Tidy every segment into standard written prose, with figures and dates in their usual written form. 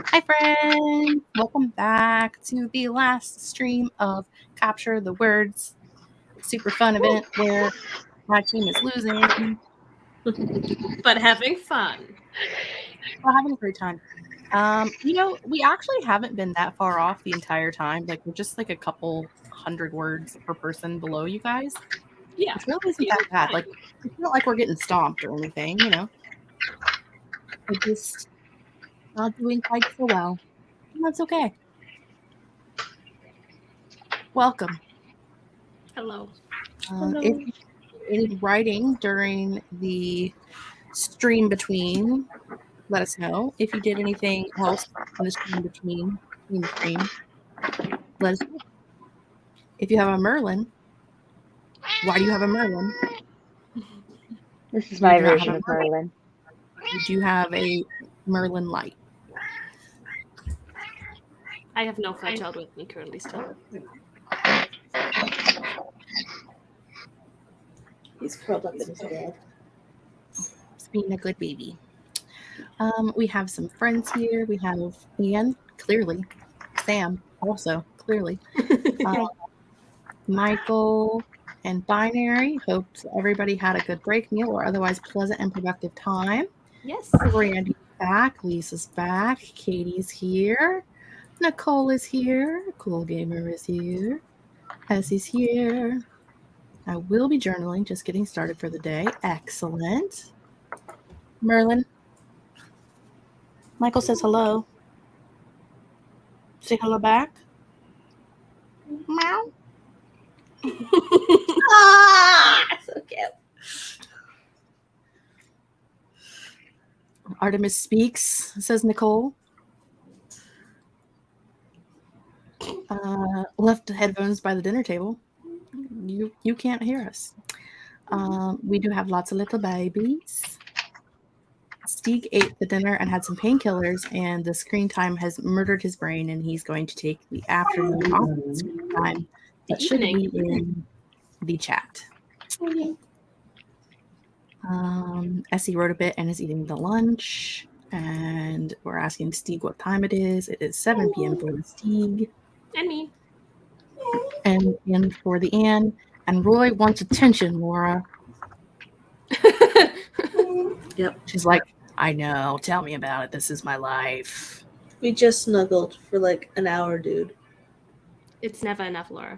Hi friends! Welcome back to the last stream of Capture the Words. Super fun event where my team is losing. But having fun. We're having a great time. We actually haven't been that far off the entire time. Like, we're just like a couple hundred words per person below you guys. Yeah. It really isn't that bad. Like, it's not like we're getting stomped or anything, you know. We're just not doing quite so well. And that's okay. Welcome. Hello. If you do any writing during the stream between, let us know. If you did anything else in the stream between the stream, let us know. If you have a Merlin, why do you have a Merlin? This is my version of Merlin. You do have a Merlin Light. I have no fat child with me currently still. He's curled up in his bed. He's being a good baby. We have some friends here. We have Ian, clearly. Sam, also, clearly. Michael and Binary. Hope everybody had a good break meal or otherwise pleasant and productive time. Yes. Randy's back. Lisa's back. Katie's here. Nicole is here. Cool Gamer is here. Essie's here. I will be journaling, just getting started for the day. Excellent. Merlin. Michael says hello. Say hello back. Meow. So cute. Artemis speaks, says Nicole. Left headphones by the dinner table. You can't hear us. We do have lots of little babies. Stieg ate the dinner and had some painkillers, and the screen time has murdered his brain, and he's going to take the afternoon off the screen time. That should be in the chat. Essie wrote a bit and is eating the lunch, and we're asking Stieg what time it is. It is 7 p.m. for the Stieg. And me. And for the Anne. And Roy wants attention, Laura. Yep. She's like, I know. Tell me about it. This is my life. We just snuggled for like an hour, dude. It's never enough, Laura.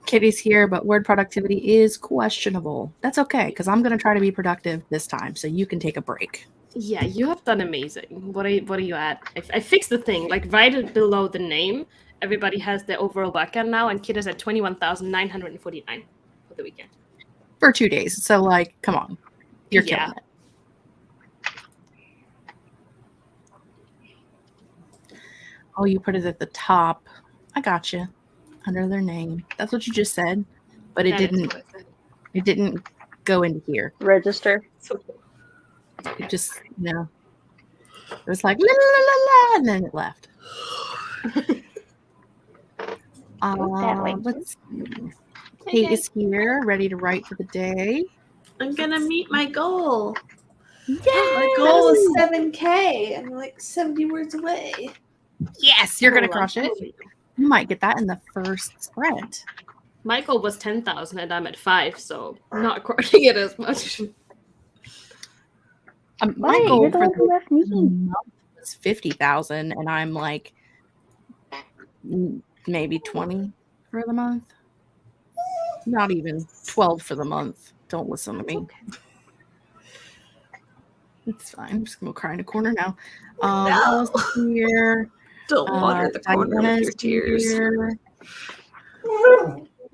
Kitty's here, but word productivity is questionable. That's okay, because I'm going to try to be productive this time, so you can take a break. Yeah, you have done amazing. What are you at? I fixed the thing. Like, right below the name, everybody has their overall backend now, and Kid is at 21,949 for the weekend. For 2 days. So, like, come on. You're killing it. Oh, you put it at the top. I got you. Under their name. That's what you just said. But it didn't go into here. Register. It just, no. It was like, la, la, la, la, and then it left. Let's see. Kate is here, ready to write for the day. I'm gonna meet my goal. Yay! My goal is 7K. I'm like 70 words away. Yes, you're gonna crush it. You might get that in the first sprint. My goal was 10,000 and I'm at 5, so not crushing it as much. My goal for the month was 50,000, and I'm like maybe 20 for the month. Not even 12 for the month. Don't listen to me. It's fine. I'm just gonna cry in a corner now. No. Here. Don't water the corner with your tears.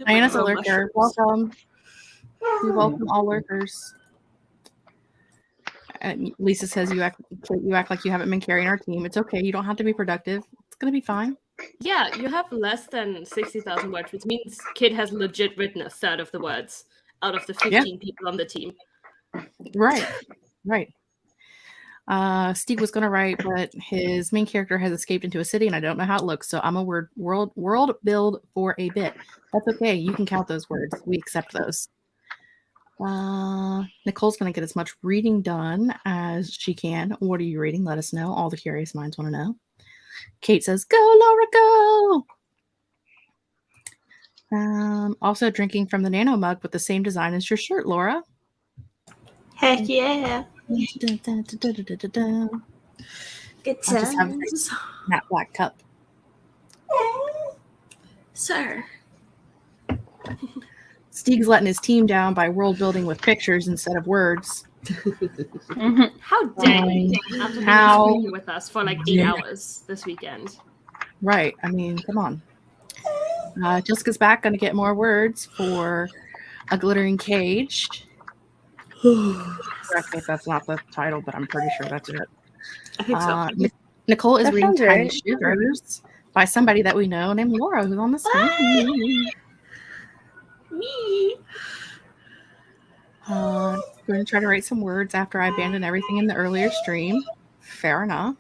Diana's a lurker. Welcome. We welcome all lurkers. And Lisa says you act like you haven't been carrying our team. It's okay. You don't have to be productive. It's gonna be fine. Yeah, you have less than 60,000 words, which means Kid has legit written a third of the words out of the 15 people on the team. Right. Steve was gonna write, but his main character has escaped into a city, and I don't know how it looks. So I'm a world build for a bit. That's okay. You can count those words. We accept those. Nicole's gonna get as much reading done as she can. What are you reading? Let us know. All the curious minds want to know. Kate says, "Go, Laura, go!" Also drinking from the nano mug with the same design as your shirt, Laura. Heck yeah. Good times. That black cup. Sir. Steve's letting his team down by world building with pictures instead of words. How dare you? After being screaming with us for like 8 hours this weekend. Right. I mean, come on. Jessica's back. Going to get more words for A Glittering Cage. Correct me if that's not the title, but I'm pretty sure that's it. I think so. Nicole is That reading sounds Tiny right. Shivers by somebody that we know named Laura, who's on the screen. Me. Going to try to write some words after I abandoned everything in the earlier stream. Fair enough.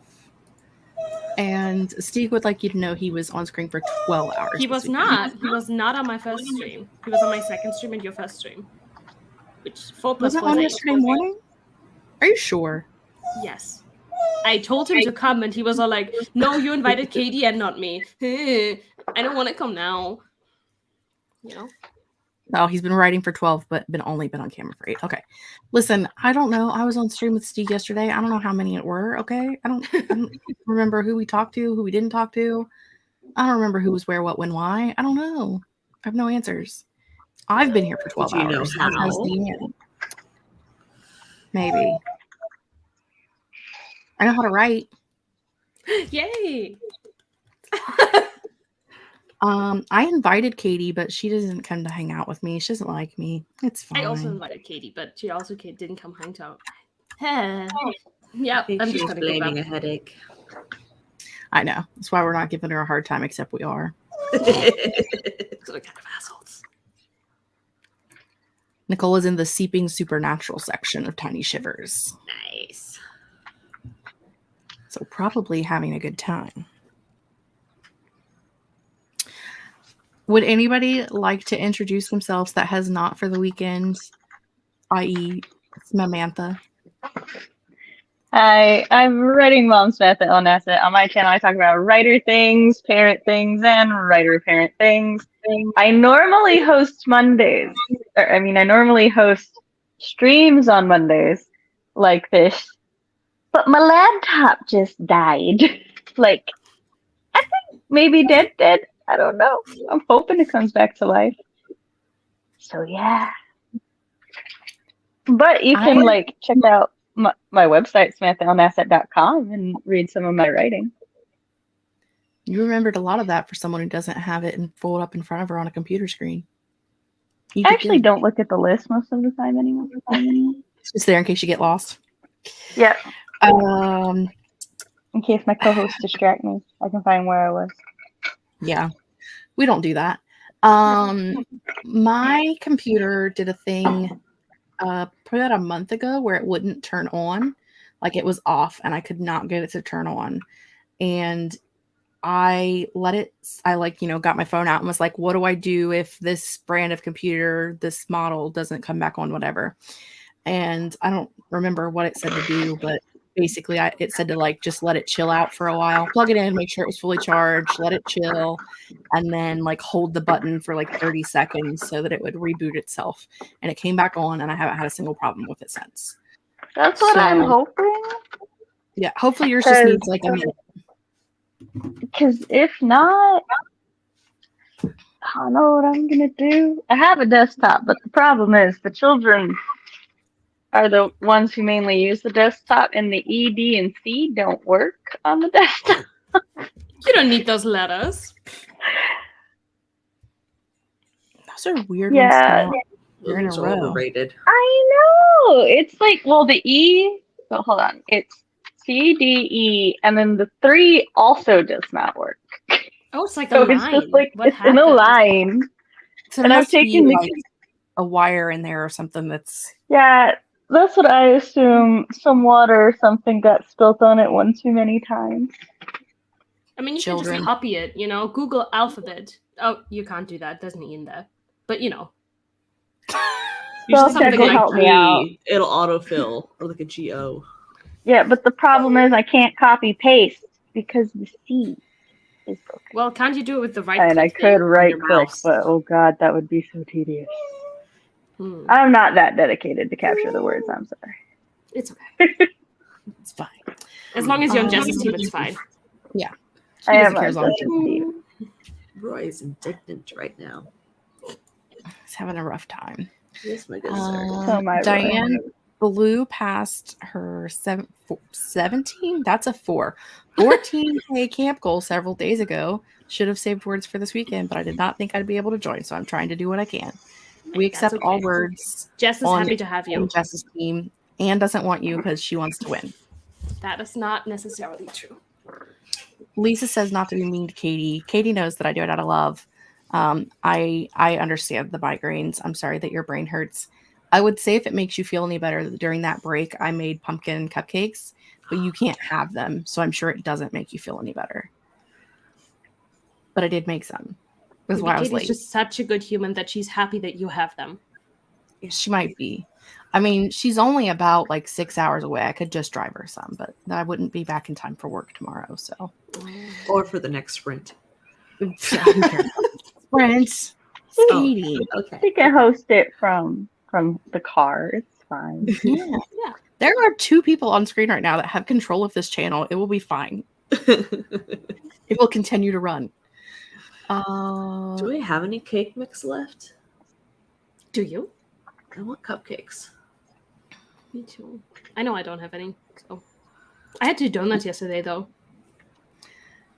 And Steve would like you to know he was on screen for 12 hours. He was not. He was not on my first stream. He was on my second stream and your first stream. Which 4 plus Was it 4 on is 8. yesterday morning? Are you sure? Yes. I told him to come and he was all like, "No, you invited Katie and not me. I don't want to come now." You know? No, he's been writing for 12, but only been on camera for 8. Okay. Listen, I don't know. I was on stream with Steve yesterday. I don't know how many it were. Okay. I don't remember who we talked to, who we didn't talk to. I don't remember who was where, what, when, why. I don't know. I have no answers. I've been here for 12 Did you know hours. how? As has Deanne. Maybe. I know how to write. Yay! I invited Katie, but she doesn't come to hang out with me. She doesn't like me. It's fine. I also invited Katie, but she also didn't come hang out. Yeah, I think I'm she's just gonna give blaming a up. headache. I know. That's why we're not giving her a hard time, except we are. So we're kind of assholes. Nicole is in the Seeping Supernatural section of Tiny Shivers. Nice. So probably having a good time. Would anybody like to introduce themselves that has not for the weekend, i.e. Samantha? Hi, I'm writing Mom Smith at Onessa. On my channel, I talk about writer things, parent things, and writer-parent things. I normally host Mondays. I normally host streams on Mondays like this. But my laptop just died. I think maybe dead. I don't know. I'm hoping it comes back to life. So, yeah. But you can, check out my website, SamanthaLNasset.com, and read some of my writing. You remembered a lot of that for someone who doesn't have it and fold up in front of her on a computer screen. I actually don't look at the list most of the time anymore. It's just there in case you get lost. Yeah. Um, In case my co-hosts distract me, I can find where I was. Yeah, we don't do that. My computer did a thing probably about a month ago where it wouldn't turn on. Like it was off and I could not get it to turn on. And I got my phone out and was like, what do I do if this brand of computer, this model doesn't come back on, whatever. And I don't remember what it said to do, but basically it said to just let it chill out for a while, plug it in, make sure it was fully charged, let it chill, and then hold the button for 30 seconds so that it would reboot itself. And it came back on and I haven't had a single problem with it since. That's what I'm hoping. Yeah, hopefully yours just needs a minute. Because if not, I don't know what I'm going to do. I have a desktop, but the problem is the children are the ones who mainly use the desktop, and the E, D, and C don't work on the desktop. You don't need those letters. Those are weird Yeah. ones to not in a It's row. overrated. I know. It's the E So hold on. It's C, D, E, and then the 3 also does not work. Oh, it's like So a it's line. just like What it's in a happened? line. So And there I've must be taken the like a wire in there or something that's. Yeah, that's what I assume. Some water or something got spilt on it one too many times. I mean, you can Children. just copy it, Google alphabet. Oh, you can't do that. Doesn't E in there. But, Spell something check will like help me out. It'll autofill or like a GO. Yeah, but the problem is I can't copy paste because the C is broken. Well, can't you do it with the right And I click thing could on right your click, mouse? but oh god, that would be so tedious. Hmm. I'm not that dedicated to capture the words, I'm sorry. It's okay. It's fine. As long as you're on Jess's team, it's fine. She I am doesn't care as long on as Jess's team. Roy is indignant right now. she's having a rough time. Yes, my good sir. So my Diane blew past her 17. That's a 4. 14K camp goal several days ago. Should have saved words for this weekend, but I did not think I'd be able to join, so I'm trying to do what I can. We accept That's all okay. words Jess is on- happy to have you. on Jess's team. Anne doesn't want you because she wants to win. That is not necessarily true. Lisa says not to be mean to Katie. Katie knows that I do it out of love. I understand the migraines. I'm sorry that your brain hurts. I would say if it makes you feel any better, during that break, I made pumpkin cupcakes, but you can't have them. So I'm sure it doesn't make you feel any better. But I did make some. That's why I was Katie's late. just such a good human that she's happy that you have them. She might be. I mean, she's only about like 6 hours away. I could just drive her some, but I wouldn't be back in time for work tomorrow. So, Or for the next sprint. Friends, Katie. Okay. You can host it from the car. It's fine. Yeah. There are 2 people on screen right now that have control of this channel. It will be fine. It will continue to run. Do we have any cake mix left? Do you? I want cupcakes. Me too. I know I don't have any. So I had 2 donuts yesterday, though.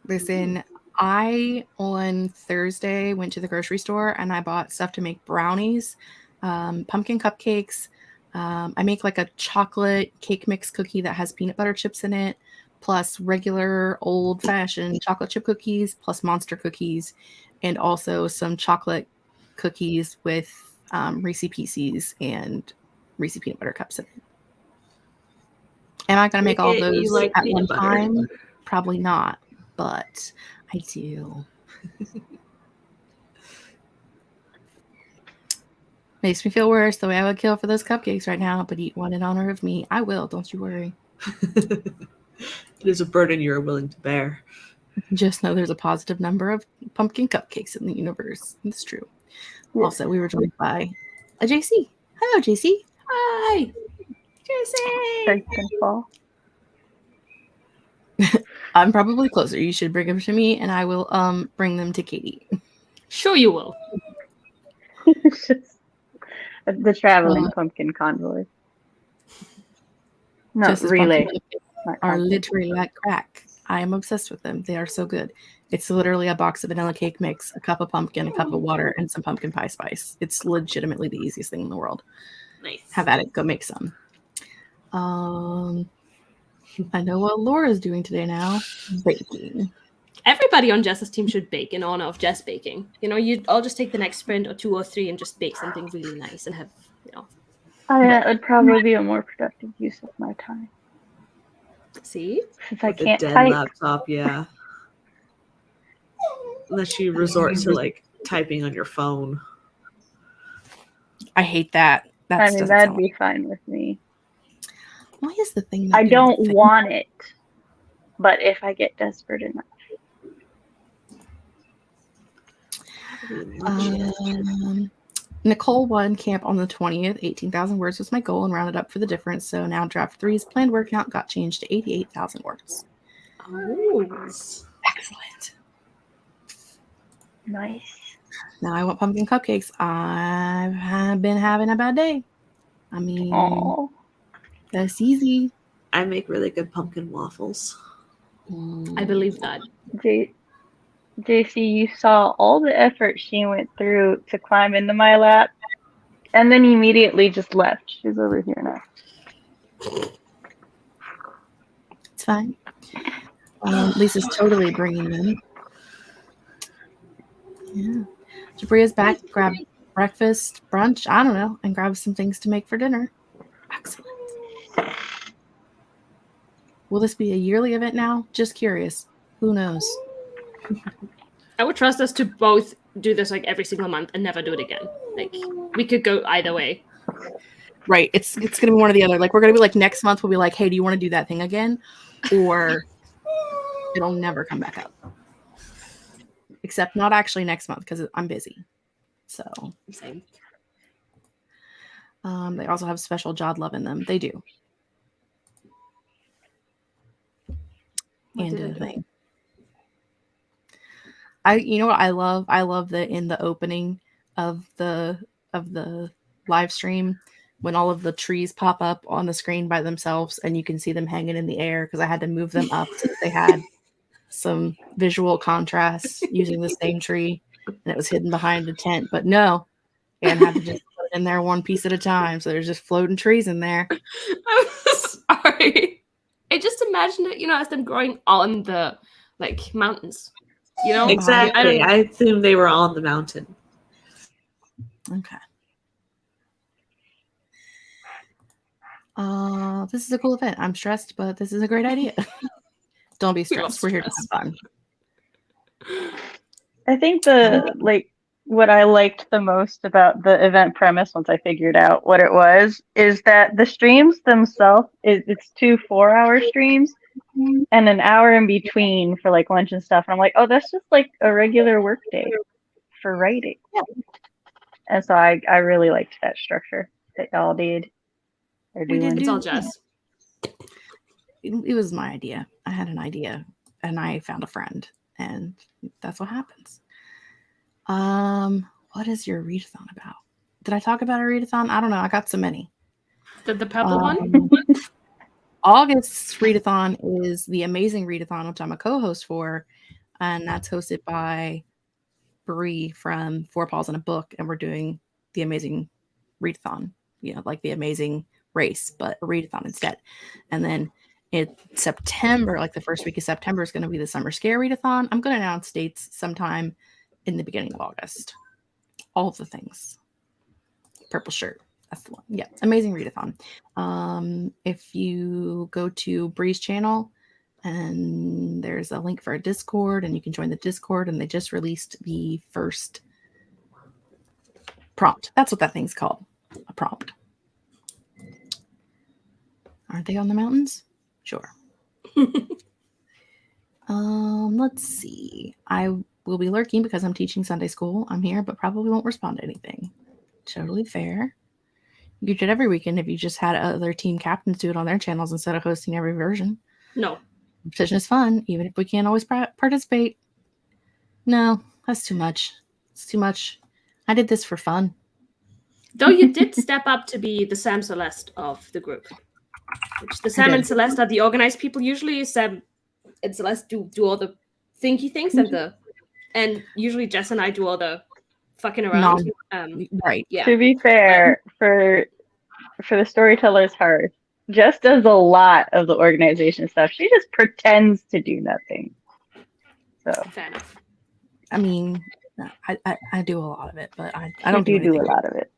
Listen, I on Thursday went to the grocery store and I bought stuff to make brownies, pumpkin cupcakes. I make like a chocolate cake mix cookie that has peanut butter chips in it, plus regular old-fashioned chocolate chip cookies, plus monster cookies, and also some chocolate cookies with Reese Pieces and Reese peanut butter cups in it. Am I going to make all You those like at one peanut butter. time? Probably not, but I do. Makes me feel worse the way I would kill for those cupcakes right now, but eat one in honor of me. I will, don't you worry. It is a burden you are willing to bear. Just know there's a positive number of pumpkin cupcakes in the universe. It's true. Yeah. Also, we were joined by a JC. Hello, JC. Hi! Strength and fall. I'm probably closer. You should bring them to me, and I will bring them to Katie. Sure you will. It's just the traveling pumpkin convoy. Not Just as relay. pumpkin cupcakes not are convoy. literally like crack. I am obsessed with them. They are so good. It's literally a box of vanilla cake mix, a cup of pumpkin, a cup of water, and some pumpkin pie spice. It's legitimately the easiest thing in the world. Nice. Have at it. Go make some. I know what Laura's doing today now. Baking. Everybody on Jess's team should bake in honor of Jess baking. You'd all just take the next sprint or 2 or 3 and just bake something really nice and have, That would probably be a more productive use of my time. See? Since I With a can't dead type. laptop, yeah. Unless you resort to like typing on your phone. I hate that. I That's mean, that'd be fine with me. Why is the thing? not I doing don't the thing? want it, but if I get desperate enough. Nicole won camp on the 20th. 18,000 words was my goal and rounded up for the difference. So now draft 3's planned word count got changed to 88,000 words. Oh. Excellent. Nice. Now I want pumpkin cupcakes. I've been having a bad day. I mean, Oh, that's easy. I make really good pumpkin waffles. I believe that. JC, you saw all the effort she went through to climb into my lap, and then immediately just left. She's over here now. It's fine. Lisa's totally bringing them. Yeah. Jabria's back to grab breakfast, brunch, I don't know, and grab some things to make for dinner. Excellent. Will this be a yearly event now? Just curious. Who knows? I would trust us to both do this like every single month and never do it again. Like we could go either way. Right. It's gonna be one or the other. Like we're gonna be like next month we'll be like, hey, do you want to do that thing again? Or it'll never come back up. Except not actually next month because I'm busy. So Same. They also have special Jod Love in them. They do. And a thing. You know what I love? I love that in the opening of the live stream when all of the trees pop up on the screen by themselves and you can see them hanging in the air because I had to move them up so that they had some visual contrast using the same tree and it was hidden behind the tent. But no, and had to just put it in there one piece at a time. So there's just floating trees in there. I'm sorry. I just imagined it, as them growing on the mountains. Exactly. I assumed they were on the mountain. Okay. This is a cool event. I'm stressed, but this is a great idea. Don't be stressed. We're here to have fun. I think what I liked the most about the event premise once I figured out what it was is that the streams themselves it's 2 4-hour streams and an hour in between for like lunch and stuff. And I'm like, oh, that's just like a regular work day for writing. Yeah. And so I really liked that structure that y'all did. It's all Jess. It was my idea. I had an idea and I found a friend and that's what happens. What is your readathon about? Did I talk about a readathon? I don't know. I got so many. The purple one? August's readathon is the Amazing Readathon, which I'm a co-host for, and that's hosted by Bree from Four Paws in a Book, and we're doing the Amazing Readathon, like the Amazing Race, but a readathon instead. And then in September, like the first week of September, is going to be the Summer Scare Readathon. I'm going to announce dates sometime in the beginning of August. All of the things. Purple shirt. That's the one. Yeah. Amazing Readathon. If you go to Bree's channel and there's a link for a Discord and you can join the Discord and they just released the first prompt. That's what that thing's called. A prompt. Aren't they on the mountains? Sure. Let's see. I will be lurking because I'm teaching Sunday school. I'm here, but probably won't respond to anything. Totally fair. You did every weekend if you just had other team captains do it on their channels instead of hosting every version. No. Competition is fun, even if we can't always participate. No, that's too much. It's too much. I did this for fun. Though you did step up to be the Sam Celeste of the group. Which the Sam and Celeste are the organized people. Usually Sam and Celeste do all the thinky things and usually Jess and I do all the fucking around. Right. Yeah. To be fair, for the Storytellers Hearth, Jess does a lot of the organization stuff. She just pretends to do nothing. So fair enough. I mean, I do a lot of it, but I don't do anything. a lot of it.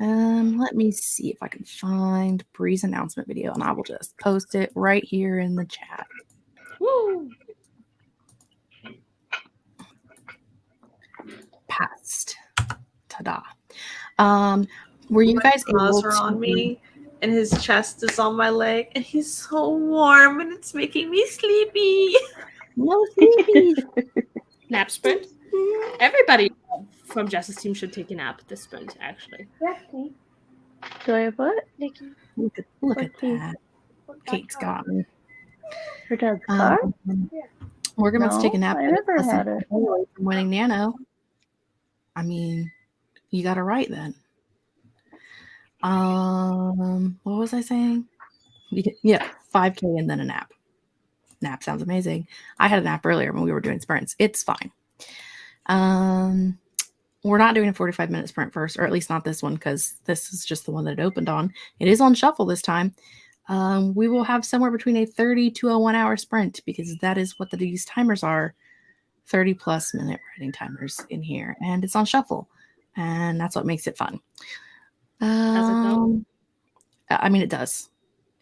Let me see if I can find Bree's announcement video, and I will just post it right here in the chat. Woo! Past. Ta-da. Were you guys able to... on me, and his chest is on my leg, and he's so warm, and it's making me sleepy. No sleepy. Nap sprint. Everybody from Jess's team should take a nap this sprint, actually. Do I have what? Look at that. Kate's got me. Her dad's car? We're going to take a nap. I never had it. From winning Nano. I mean, you got it right then. What was I saying? Yeah, 5K and then a nap. Nap sounds amazing. I had a nap earlier when we were doing sprints. It's fine. We're not doing a 45-minute sprint first, or at least not this one, because this is just the one that it opened on. It is on shuffle this time. We will have somewhere between a 30 to a 1 hour sprint because that is what these timers are. 30 plus minute writing timers in here, and it's on shuffle, and that's what makes it fun. Does it though? I mean, it does.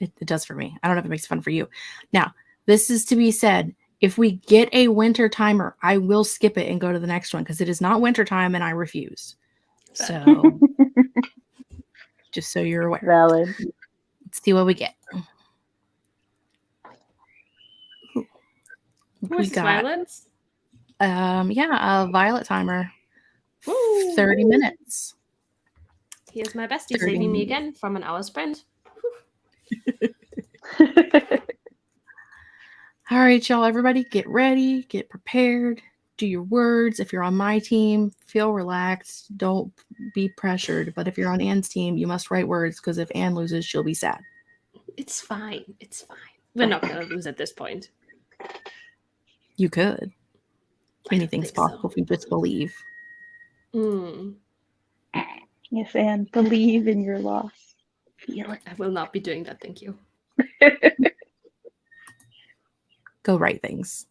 It does for me. I don't know if it makes it fun for you. Now, this is to be said. If we get a winter timer, I will skip it and go to the next one because it is not winter time and I refuse. So, just so you're aware. Valid. Let's see what we get. Where's the violence? Yeah, a violet timer. Ooh. 30 minutes. Here's my bestie 30 saving me minutes. again from an hour sprint. All right, y'all. Everybody get ready, get prepared, do your words. If you're on my team, feel relaxed. Don't be pressured. But if you're on Anne's team, you must write words because if Anne loses, she'll be sad. It's fine. It's fine. We're not going to lose at this point. You could. Anything's think so. possible if you just believe. Mm. Yes, and believe in your loss. Feel it. I will not be doing that. Thank you. Go write things.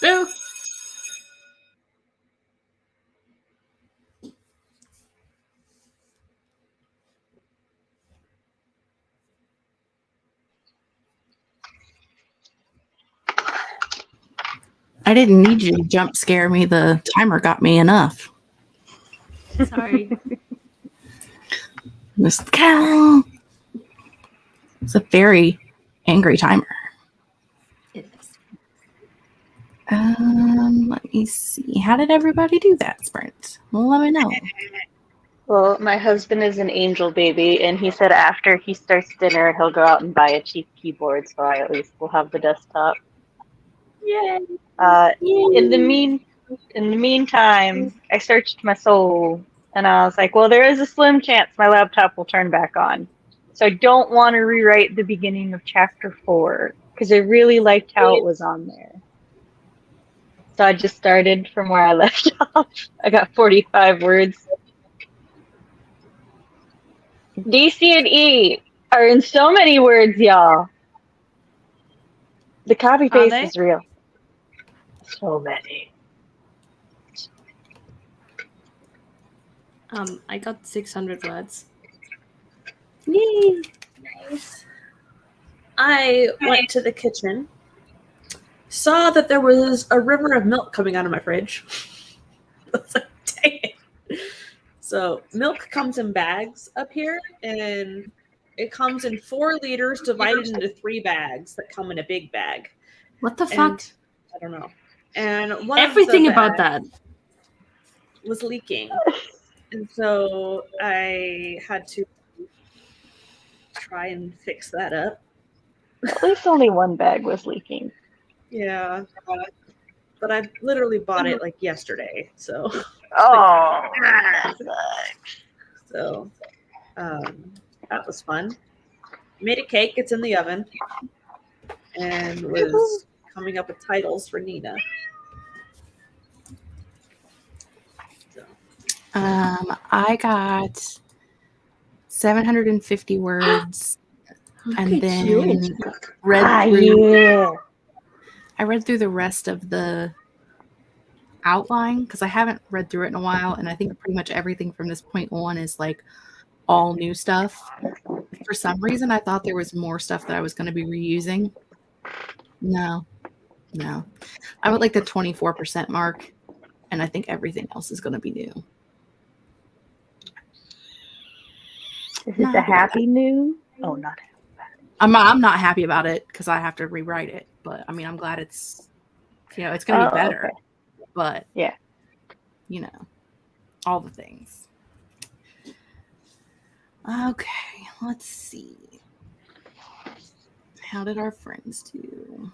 Boo! I didn't need you to jump scare me. The timer got me enough. Sorry. It's a very angry timer. It is. Let me see. How did everybody do that sprint? Well, let me know. Well, my husband is an angel baby, and he said after he starts dinner, he'll go out and buy a cheap keyboard, so I at least will have the desktop. Yay. In the meantime, I searched my soul, and I was like, well, there is a slim chance my laptop will turn back on. So I don't want to rewrite the beginning of chapter 4, because I really liked how it was on there. So I just started from where I left off. I got 45 words. D, C, and E are in so many words, y'all. The copy paste is real. So many. I got 600 words. Yay. Nice. I went to the kitchen, saw that there was a river of milk coming out of my fridge. I was like, dang it. So milk comes in bags up here, and it comes in 4 liters divided into 3 bags that come in a big bag. What the And fuck? I don't know. And one Everything of the about that. bags was leaking. And so I had to try and fix that up. At least only one bag was leaking. Yeah. But I literally bought it like yesterday. So Oh, so that was fun. Made a cake, it's in the oven. And was coming up with titles for Nina. So. I got 750 words, and then read through. I read through the rest of the outline because I haven't read through it in a while, and I think pretty much everything from this point on is like all new stuff. For some reason, I thought there was more stuff that I was going to be reusing. No. I'm at like the 24% mark, and I think everything else is going to be new. Is this a happy new? Oh, not happy. I'm not happy about it because I have to rewrite it, but I mean, I'm glad it's it's going to be better. Okay. But yeah, all the things. Okay, let's see. How did our friends do?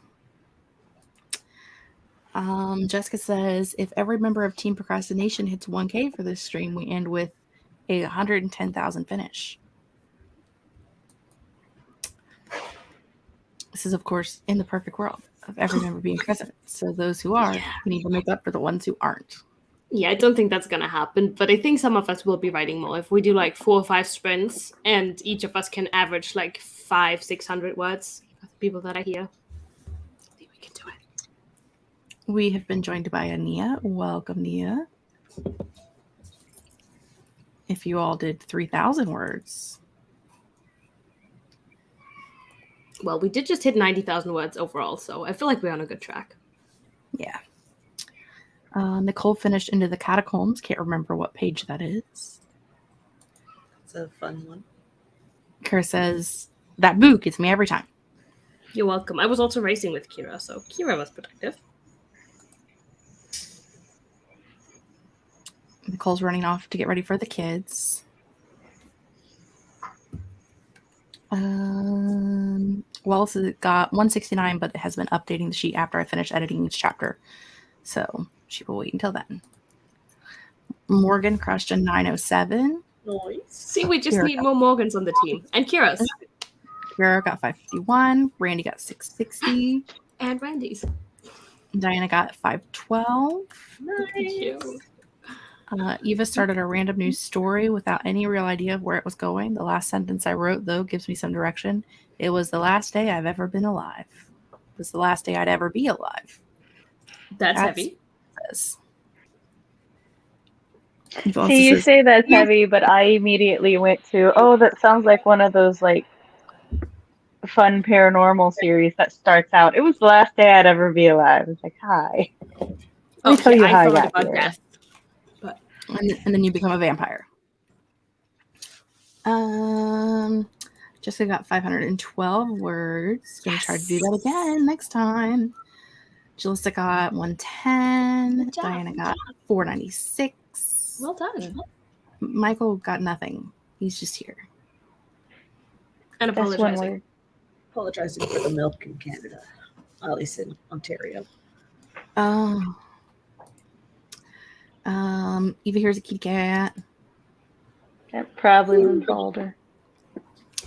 Jessica says, if every member of Team Procrastination hits 1K for this stream, we end with a 110,000 finish. This is, of course, in the perfect world of every member being present. So those who are need to make up for the ones who aren't. Yeah, I don't think that's going to happen, but I think some of us will be writing more. If we do like 4 or 5 sprints and each of us can average like 500-600 words, people that are here, I think we can do it. We have been joined by Ania. Welcome, Nia. If you all did 3,000 words. Well, we did just hit 90,000 words overall, so I feel like we're on a good track. Yeah. Nicole finished Into the Catacombs. Can't remember what page that is. It's a fun one. Kira says, that boo gets me every time. You're welcome. I was also racing with Kira, so Kira was productive. Nicole's running off to get ready for the kids. Wallace has got 169, but it has been updating the sheet after I finish editing each chapter. So she will wait until then. Morgan crushed a 907. Nice. See, we just need more Morgans on the team. And Kira's. Kira got 551. Randy got 660. And Randy's. Diana got 512. Nice. Eva started a random news story without any real idea of where it was going. The last sentence I wrote, though, gives me some direction. It was the last day I've ever been alive. It was the last day I'd ever be alive. That's heavy. This. See, you say that's heavy, but I immediately went to, oh, that sounds like one of those like fun paranormal series that starts out. It was the last day I'd ever be alive. It's like, hi. Let me tell you how I got here. Death. And then you become a vampire. Jessica got 512 words. Gonna try to do that again next time. Jalissa got 110. Diana got 496. Well done. Michael got nothing. He's just here. And That's one word. Apologizing for the milk in Canada, at least in Ontario. Oh. Eva, here's a kitty cat. That probably was older.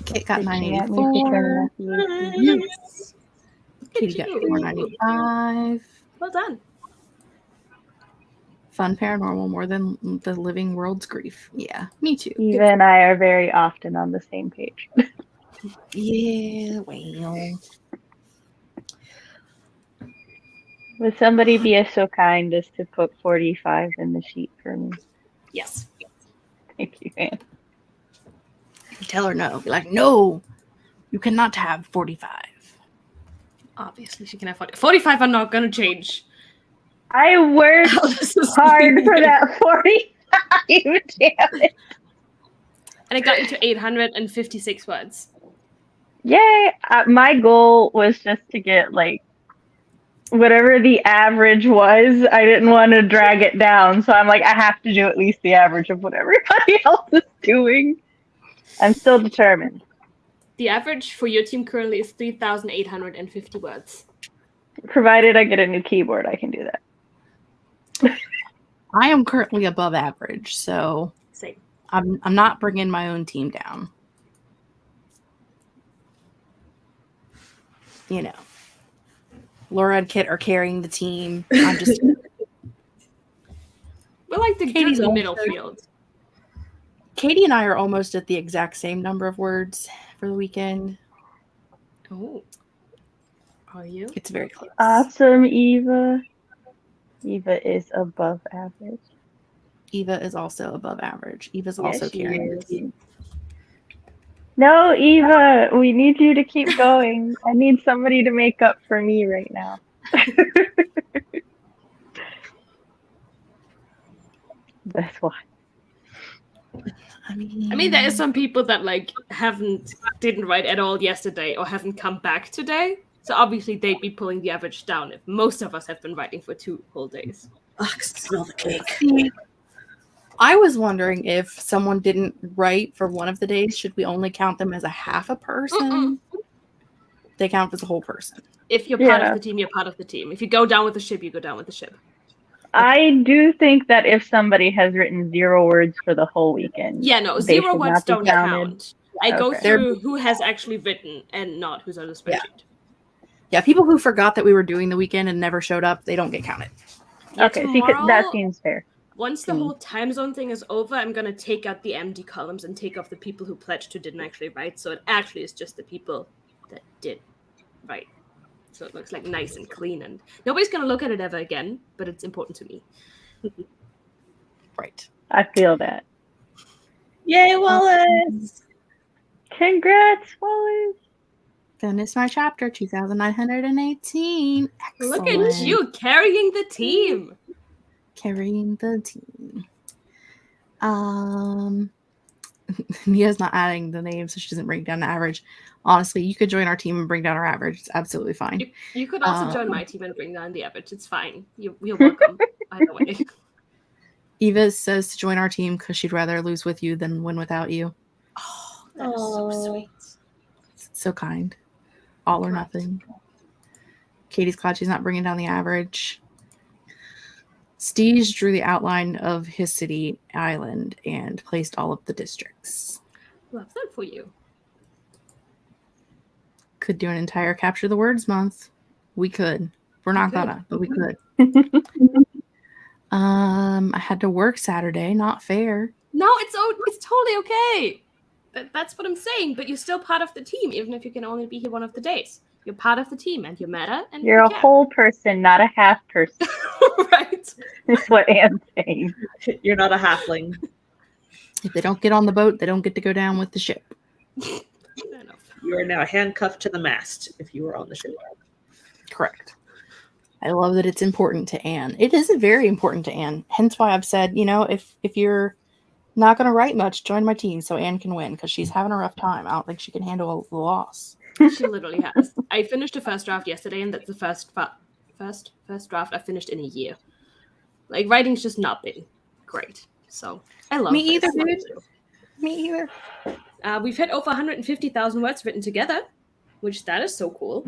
Kit got Bitching at me 984. for turning off the AC. Kitty got 495. Well done. Fun paranormal more than the living world's grief. Yeah, me too. Eva and I are very often on the same page. Yeah, well. Would somebody be so kind as to put 45 in the sheet for me? Yes. Thank you, Anne. Tell her no. Be like, no, you cannot have 45. Obviously, she can have 40. 45 are not going to change. I worked hard for that 45. Damn it. And it got you to 856 words. Yay! My goal was just to get like whatever the average was. I didn't want to drag it down, so I'm like, I have to do at least the average of what everybody else is doing. I'm still determined. The average for your team currently is 3,850 words. Provided I get a new keyboard, I can do that. I am currently above average, so Same. I'm not bringing my own team down. You know, Laura and Kit are carrying the team. I'm just. We're like the Katie's good also- middle field. Katie and I are almost at the exact same number of words for the weekend. Oh. Are you? It's very close. Awesome, Eva. Eva is above average. Eva is also above average. Eva's Yes, also she carrying the is. team. No, Eva, we need you to keep going. I need somebody to make up for me right now. That's why. I mean, there is some people that like didn't write at all yesterday or haven't come back today. So obviously they'd be pulling the average down if most of us have been writing for 2 whole days. Ugh, I can smell the cake. I was wondering if someone didn't write for one of the days, should we only count them as a half a person? They count as a whole person. If you're part of the team, you're part of the team. If you go down with the ship, you go down with the ship. I do think that if somebody has written 0 words for the whole weekend, Yeah, no, they 0 should words not be don't counted. count. I go Okay. through who has actually written and not who's on the spreadsheet. Yeah, people who forgot that we were doing the weekend and never showed up, they don't get counted. Yeah, Okay, see, that tomorrow- seems fair. Once the whole time zone thing is over, I'm going to take out the empty columns and take off the people who pledged who didn't actually write. So it actually is just the people that did write. So it looks like nice and clean. And nobody's going to look at it ever again, but it's important to me. Right. I feel that. Yay, Wallace! Congrats, Wallace. Finish my chapter, 2,918. Look at Excellent. you carrying the team. Carrying the team. Nia's not adding the name, so she doesn't bring down the average. Honestly, you could join our team and bring down our average. It's absolutely fine. You could also join my team and bring down the average. It's fine. You're welcome either way. Eva says to join our team because she'd rather lose with you than win without you. Oh, that is so sweet. It's so kind. All or nothing. Katie's glad she's not bringing down the average. Steege drew the outline of his city island and placed all of the districts. Love that for you. Could do an entire Capture the Words month. We could. We're not gonna, but we could. I had to work Saturday. Not fair. No, it's totally okay. That's what I'm saying. But you're still part of the team, even if you can only be here one of the days. You're part of the team, and you matter. And You're we a care. whole person, not a half person. Right. Is what Anne's saying. You're not a halfling. If they don't get on the boat, they don't get to go down with the ship. Fair enough. You are now handcuffed to the mast if you were on the ship. Correct. I love that it's important to Anne. It is very important to Anne. Hence why I've said, if you're not going to write much, join my team so Anne can win because she's having a rough time. I don't think she can handle the loss. She literally has. I finished the first draft yesterday, and that's the first draft I finished in a year. Like, writing's just not been great. So I love Me this. either, dude. Me either. We've hit over 150,000 words written together, which that is so cool.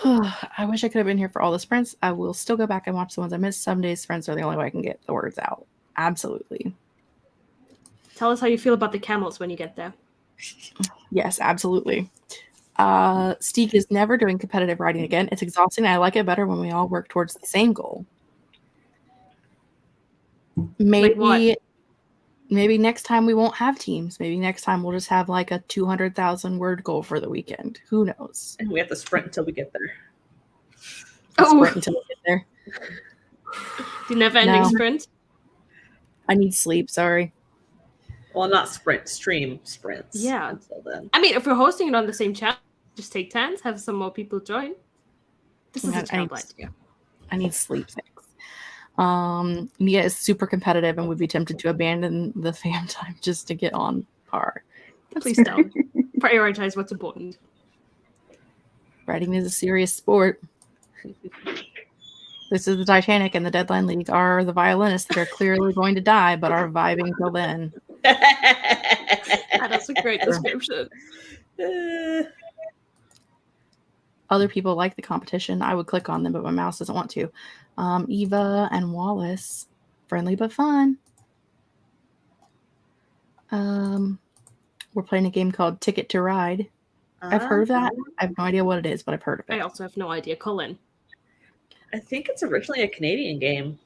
I wish I could have been here for all the sprints. I will still go back and watch the ones I missed. Some days sprints are the only way I can get the words out. Absolutely. Tell us how you feel about the camels when you get there. Yes, absolutely. Steek is never doing competitive writing again. It's exhausting. I like it better when we all work towards the same goal. Maybe next time we won't have teams. Maybe next time we'll just have like a 200,000 word goal for the weekend. Who knows? And we have to sprint until we get there. Sprint until we get there. The never-ending No. sprint. I need sleep. Sorry. Well, not sprint, stream sprints. Yeah. Until then. I mean, if we're hosting it on the same channel, just take turns, have some more people join. This is Yeah, a terrible idea. I need sleep. Thanks. Mia is super competitive and would be tempted to abandon the fam time just to get on par. Please don't. Prioritize what's important. Writing is a serious sport. This is the Titanic, and the Deadline League are the violinists that are clearly going to die, but are vibing till then. That's a great description. Other people like the competition. I would click on them, but my mouse doesn't want to. Eva and Wallace, friendly but fun. We're playing a game called Ticket to Ride. I've heard of that. I have no idea what it is, but I've heard of I it. also have no idea. Colin. I think it's originally a Canadian game.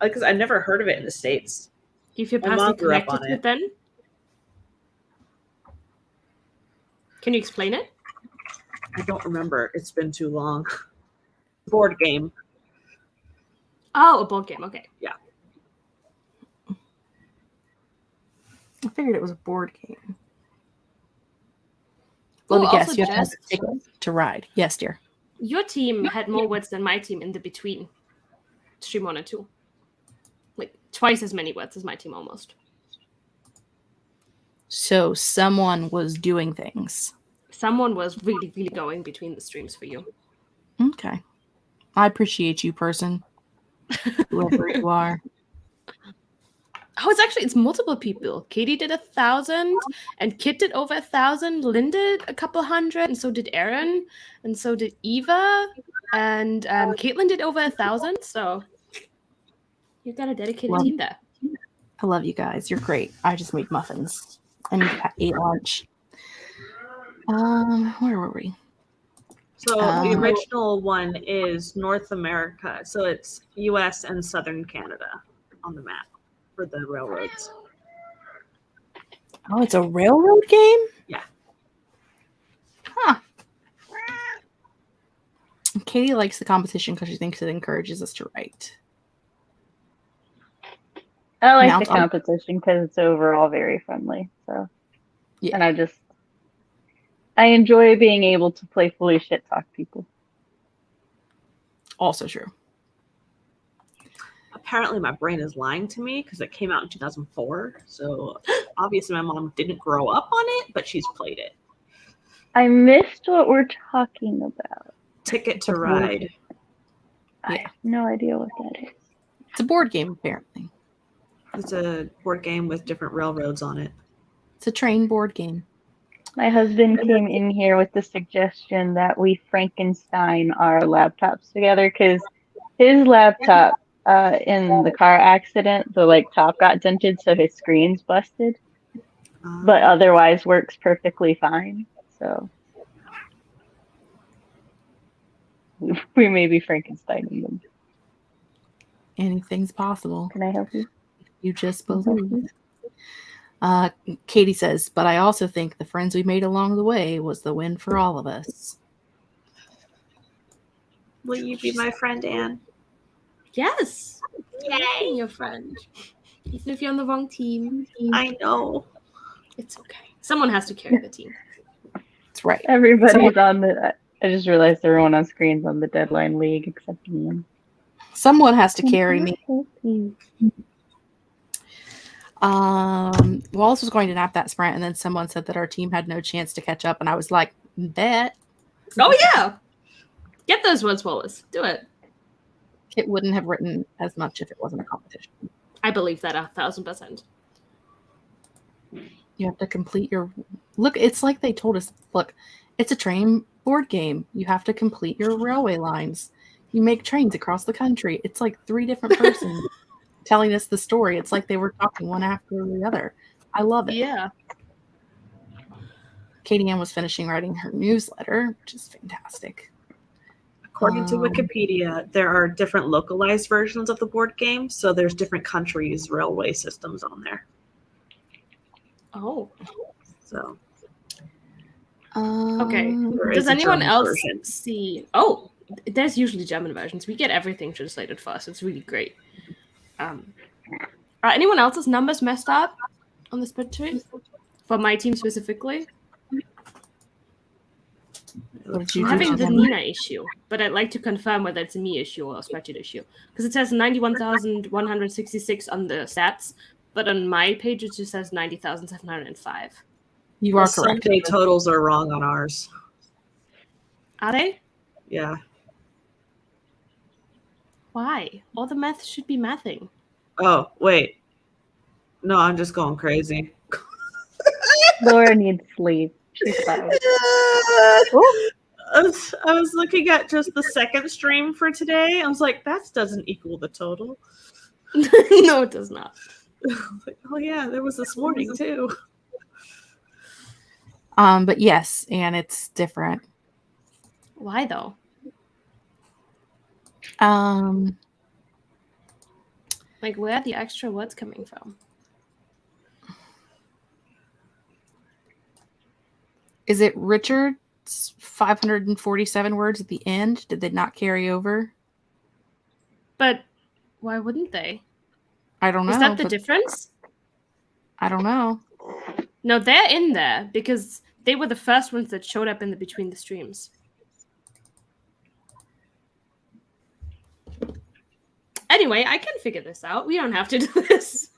Because I've never heard of it in the States. Do you feel My mom personally grew up connected on to it. it then? Can you explain it? I don't remember. It's been too long. Board game. Oh, a board game. Okay. I figured it was a board game. Let Oh, me guess. also You have to have just- a ticket to ride. Yes, dear. Your team had more words than my team in the between stream 1 and 2. Like twice as many words as my team almost. So someone was doing things. Someone was really, really going between the streams for you. Okay. I appreciate you, person. Whoever you are. Oh, it's multiple people. Katie did 1,000, and Kit did over 1,000. Lynn did a couple hundred, and so did Erin, and so did Eva, and Caitlin did over 1,000. So you've got a dedicated Well, team there. I love you guys. You're great. I just made muffins. I need to eat lunch. Where were we? So the original one is North America. So it's US and Southern Canada on the map for the railroads. Oh, it's a railroad game? Yeah. Huh. Katie likes the competition because she thinks it encourages us to write. I like Mount the on- competition because it's overall very friendly. So, Yeah. and I enjoy being able to playfully shit talk people. Also true. Apparently my brain is lying to me because it came out in 2004. So obviously my mom didn't grow up on it, but she's played it. I missed what we're talking about. Ticket to Ride. I have no idea what that is. It's a board game, apparently. It's a board game with different railroads on it. It's a train board game. My husband came in here with the suggestion that we Frankenstein our laptops together because his laptop in the car accident, the top got dented, so his screen's busted, but otherwise works perfectly fine. So we may be Frankensteining them. Anything's possible. Can I help you? You just believe. Katie says, but I also think the friends we made along the way was the win for all of us. Will you be my friend, Anne? Yes. Yay. Your friend. Even if you're on the wrong team. I know. It's okay. Someone has to carry the team. That's right. Everybody's on the. I just realized everyone on screen's on the Deadline League except me. Someone has to carry me. Wallace was going to nap that sprint, and then someone said that our team had no chance to catch up, and I was like, bet. Oh, yeah. Get those words, Wallace. Do it. Kit wouldn't have written as much if it wasn't a competition. I believe that 1,000%. You have to complete your... Look, it's like they told us, look, it's a train board game. You have to complete your railway lines. You make trains across the country. It's like 3 different persons telling us the story. It's like they were talking one after the other. I love it. Yeah. Katie Ann was finishing writing her newsletter, which is fantastic. According to Wikipedia, there are different localized versions of the board game, so there's different countries' railway systems on there. Oh. So Okay. there Does is a anyone German else version. see? Oh, there's usually German versions. We get everything translated for us. It's really great. Are anyone else's numbers messed up on the spreadsheet? For my team specifically? What did you I'm do having to the them? Nina issue, but I'd like to confirm whether it's a me issue or a spreadsheet issue. Because it says 91,166 on the stats, but on my page it just says 90,705. You are Some correct. day totals are wrong on ours. Are they? Yeah. Why? All the math should be mathing. Oh, wait. No, I'm just going crazy. Laura needs sleep. She's fine. I was looking at just the second stream for today. I was like, that doesn't equal the total. No, it does not. I was like, oh yeah, there was this morning too. But yes, and it's different. Why though? Like, where are the extra words coming from? Is it Richard's 547 words at the end? Did they not carry over? But why wouldn't they? I don't know. Is that the but difference? I don't know. No, they're in there because they were the first ones that showed up in the between the streams. Anyway, I can figure this out. We don't have to do this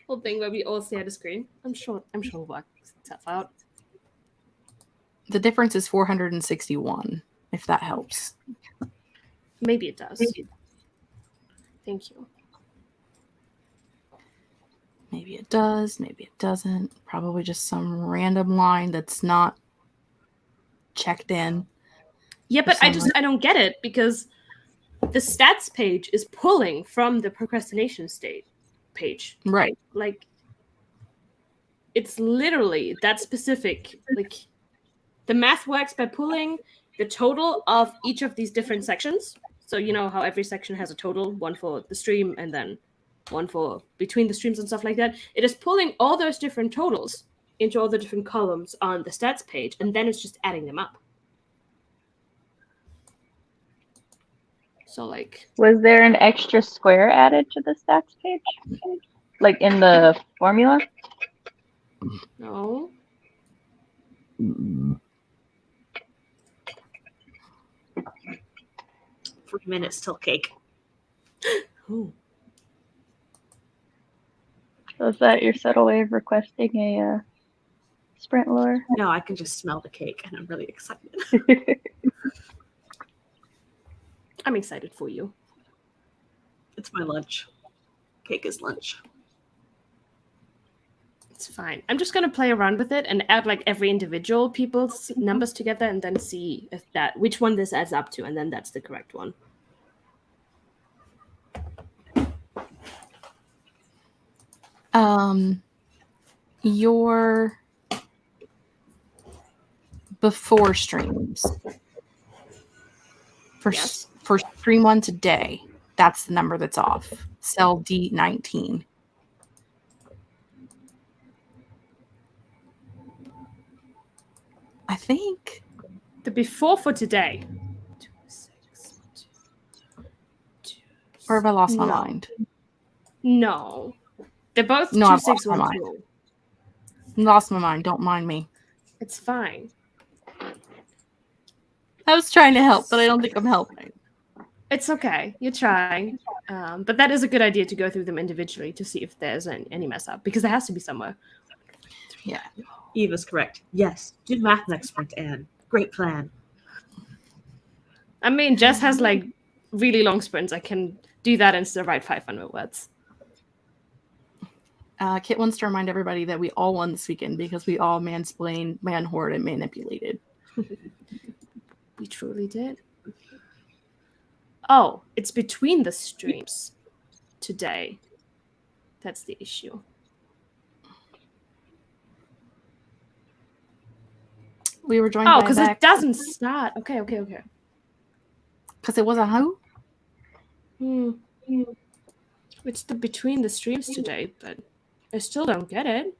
whole thing where we all stare at a screen. I'm sure we'll work stuff out. The difference is 461, if that helps. Maybe it does. Thank you. Maybe it does, maybe it doesn't. Probably just some random line that's not checked in. Yeah, but I don't get it because the stats page is pulling from the procrastination state page. Right. Like, it's literally that specific. Like, the math works by pulling the total of each of these different sections. So you know how every section has a total, one for the stream and then one for between the streams and stuff like that. It is pulling all those different totals into all the different columns on the stats page, and then it's just adding them up. So, like... Was there an extra square added to the stats page? Like in the formula? No. 3 minutes till cake. Ooh. So is that your subtle way of requesting a sprint lore? No, I can just smell the cake and I'm really excited. I'm excited for you. It's my lunch. Cake is lunch. It's fine. I'm just gonna play around with it and add like every individual people's numbers together and then see if which one this adds up to, and then that's the correct one. Your before streams for stream 1 today, that's the number that's off. Cell D19. I think. The before for today. 2, 6, 2, Or have I lost my no. mind? No. They're both No, I've lost my 2612. Lost my mind. Don't mind me. It's fine. I was trying to help, but I don't think I'm helping. It's okay. You're trying. But that is a good idea to go through them individually to see if there's any mess up, because there has to be somewhere. Yeah. Eva's correct. Yes. Do math next sprint, Anne. Great plan. I mean, Jess has like really long sprints. I can do that and still write 500 words. Kit wants to remind everybody that we all won this weekend because we all mansplained, man-hoard, and manipulated. We truly did. Oh, it's between the streams today. That's the issue. We were joined Oh, by because Beck. it doesn't start. Okay. Because it was a who? It's the between the streams today, but I still don't get it.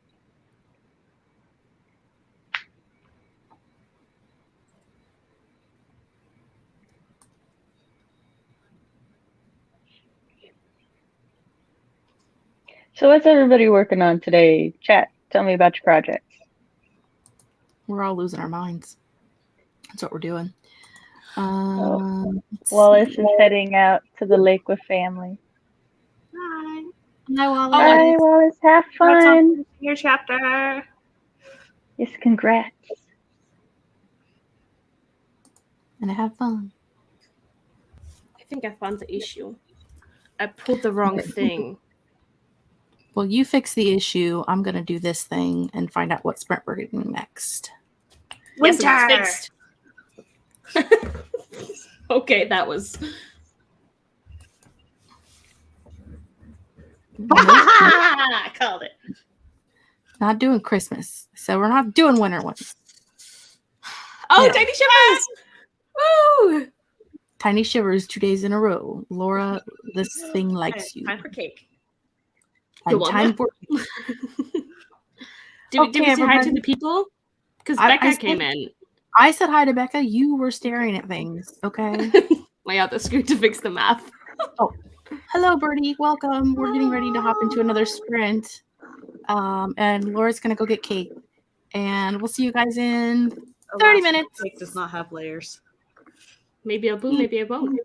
So what's everybody working on today? Chat, tell me about your projects. We're all losing our minds. That's what we're doing. Wallace is heading out to the lake with family. Hi. Hi, Wallace. Bye, Wallace. Have fun. Your chapter. Yes, congrats. And have fun. I think I found the issue. I pulled the wrong thing. Well, you fix the issue. I'm going to do this thing and find out what sprint we're getting next. Yes, Winter. it's fixed. Okay, that was. I called it. Not doing Christmas. So we're not doing winter ones. Oh, Yeah. Tiny Shivers! Woo! Tiny Shivers 2 days in a row. Laura, this thing likes you. Time for cake. And want time that? for Did we say hi to everybody. the people? Because I Becca said- came in. I said hi to Becca. You were staring at things. Okay. My other screen to fix the math. Hello, Birdie. Welcome. We're getting ready to hop into another sprint. And Laura's going to go get cake. And we'll see you guys in 30 minutes. Cake does not have layers. Maybe I'll boom, maybe I won't.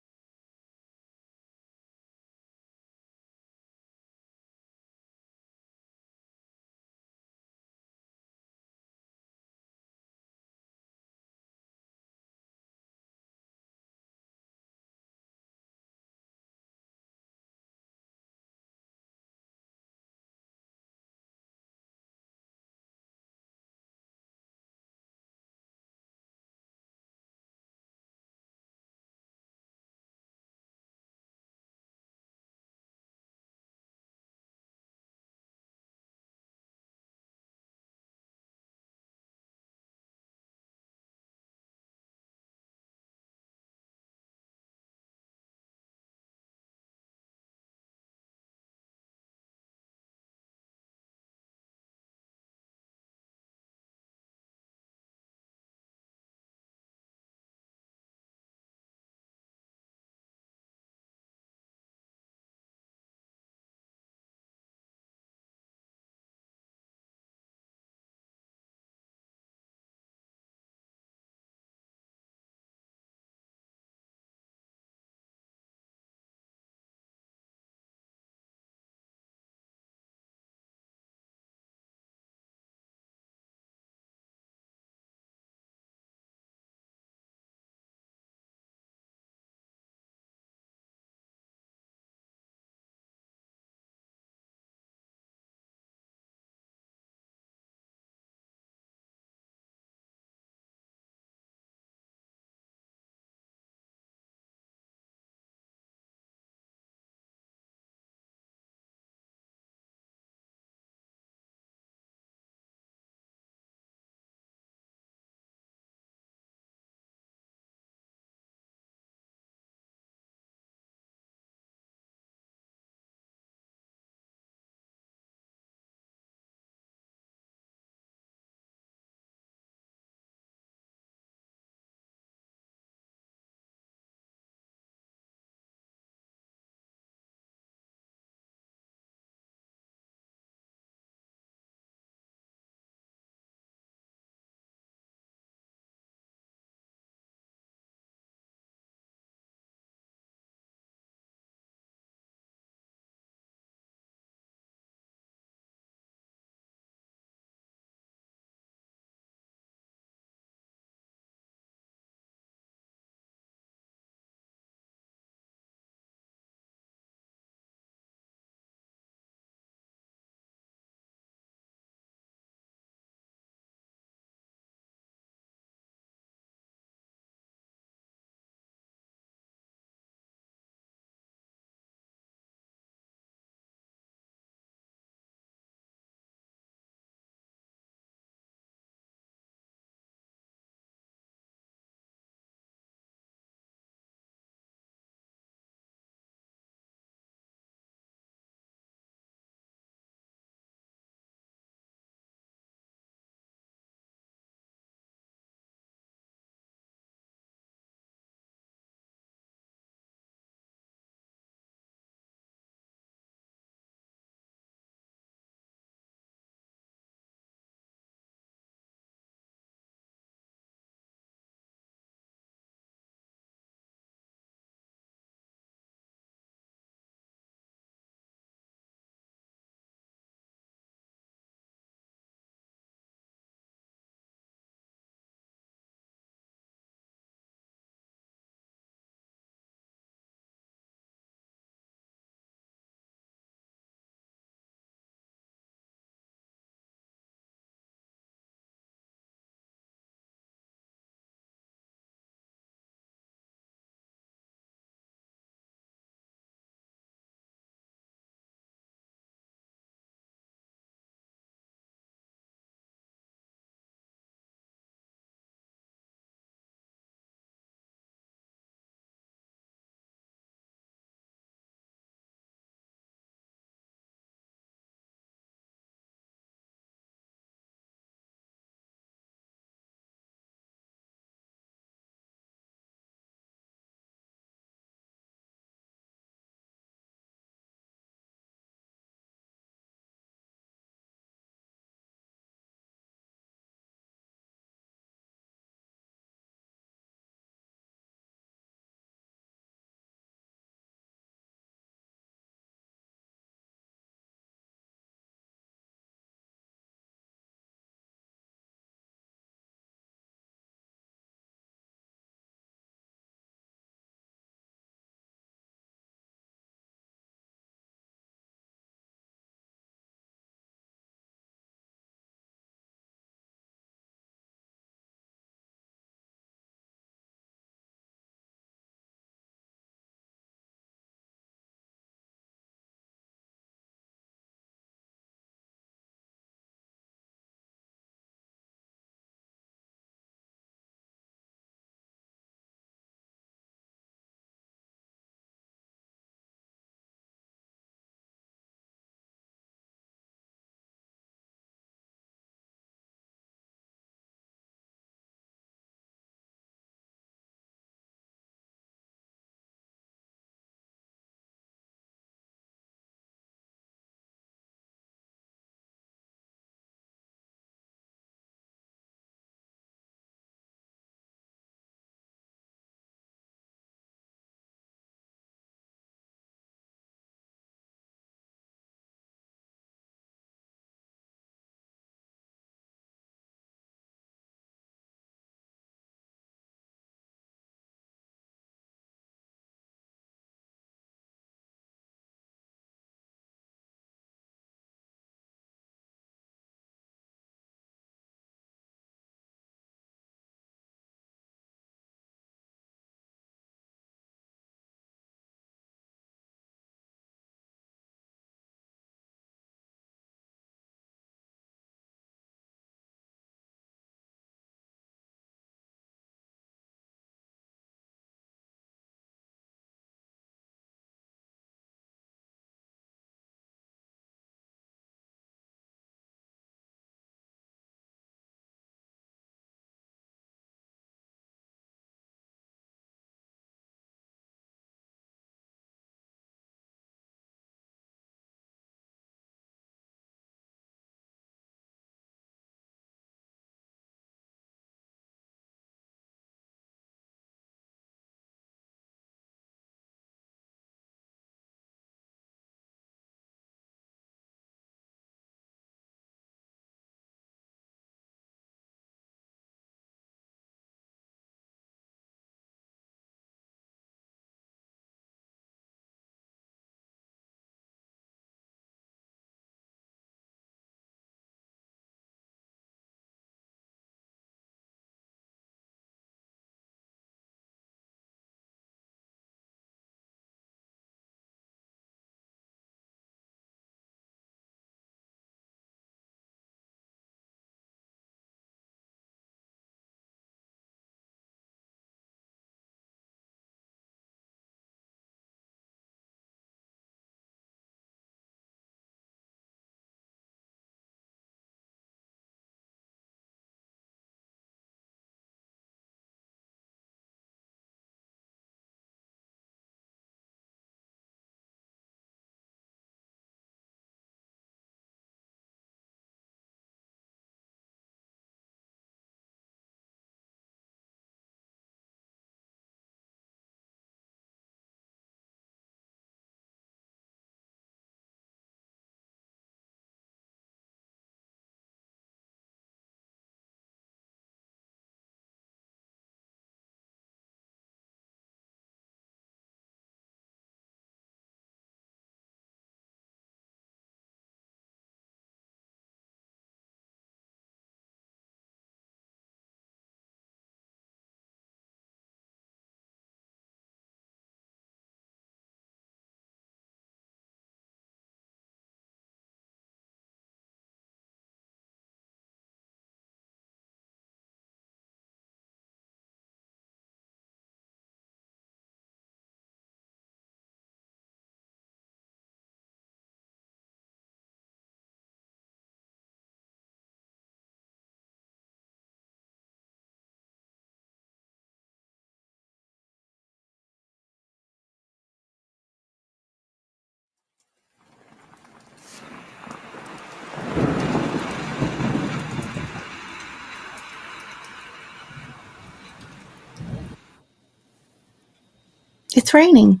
It's raining.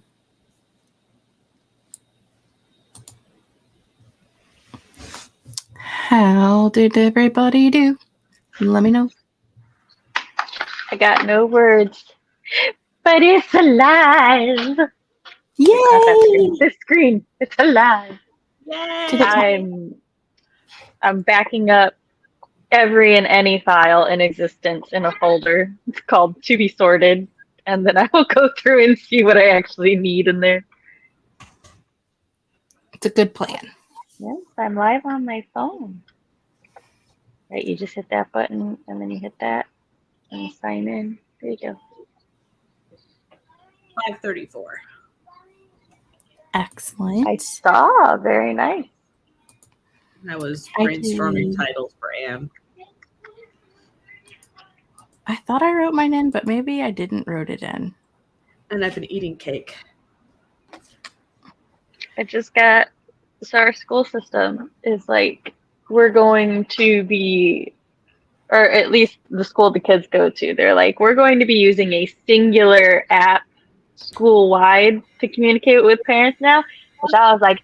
How did everybody do? Let me know. I got no words, but it's alive. Yay! This screen, it's alive. Yay! I'm backing up every and any file in existence in a folder. It's called To Be Sorted, and then I will go through and see what I actually need in there. It's a good plan. Yes, I'm live on my phone. Right, you just hit that button, and then you hit that, and you sign in. There you go. 534. Excellent. I saw. Very nice. I was I brainstorming did. titles for Anne. I thought I wrote mine in, but maybe I didn't wrote it in. And I've been eating cake. I just got, so our school system is like, we're going to be, or at least the school the kids go to, they're like, we're going to be using a singular app school-wide to communicate with parents now, which I was like,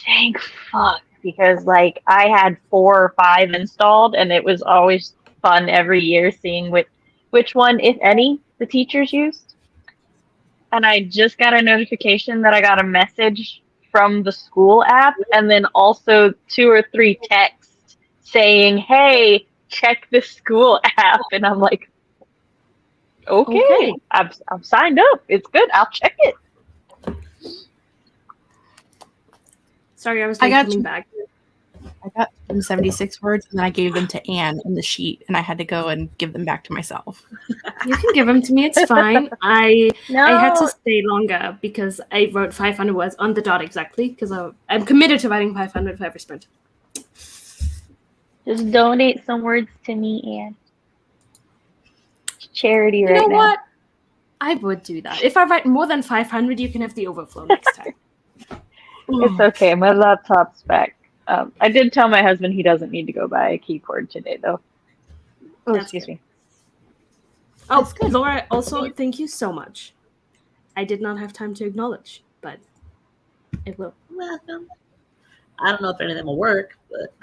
thank fuck, because like I had 4 or 5 installed, and it was always fun every year seeing which one, if any, the teachers used. And I just got a notification that I got a message from the school app, and then also 2 or 3 texts saying, hey, check the school app. And I'm like, okay. I'm signed up. It's good. I'll check it. Sorry, I was I got coming you. back. I got them 76 words, and then I gave them to Anne in the sheet, and I had to go and give them back to myself. You can give them to me. It's fine. I had to No, stay longer because I wrote 500 words on the dot exactly because I'm committed to writing 500 for every sprint. just donate some words to me, Anne. It's charity You right know now. what? I would do that. If I write more than 500, you can have the overflow next time. It's okay. My laptop's back. I did tell my husband he doesn't need to go buy a keyboard today, though. Oh, That's excuse good. me. Oh, That's good. Laura, also, thank you so much. I did not have time to acknowledge, but it will. Welcome. I don't know if any of them will work, but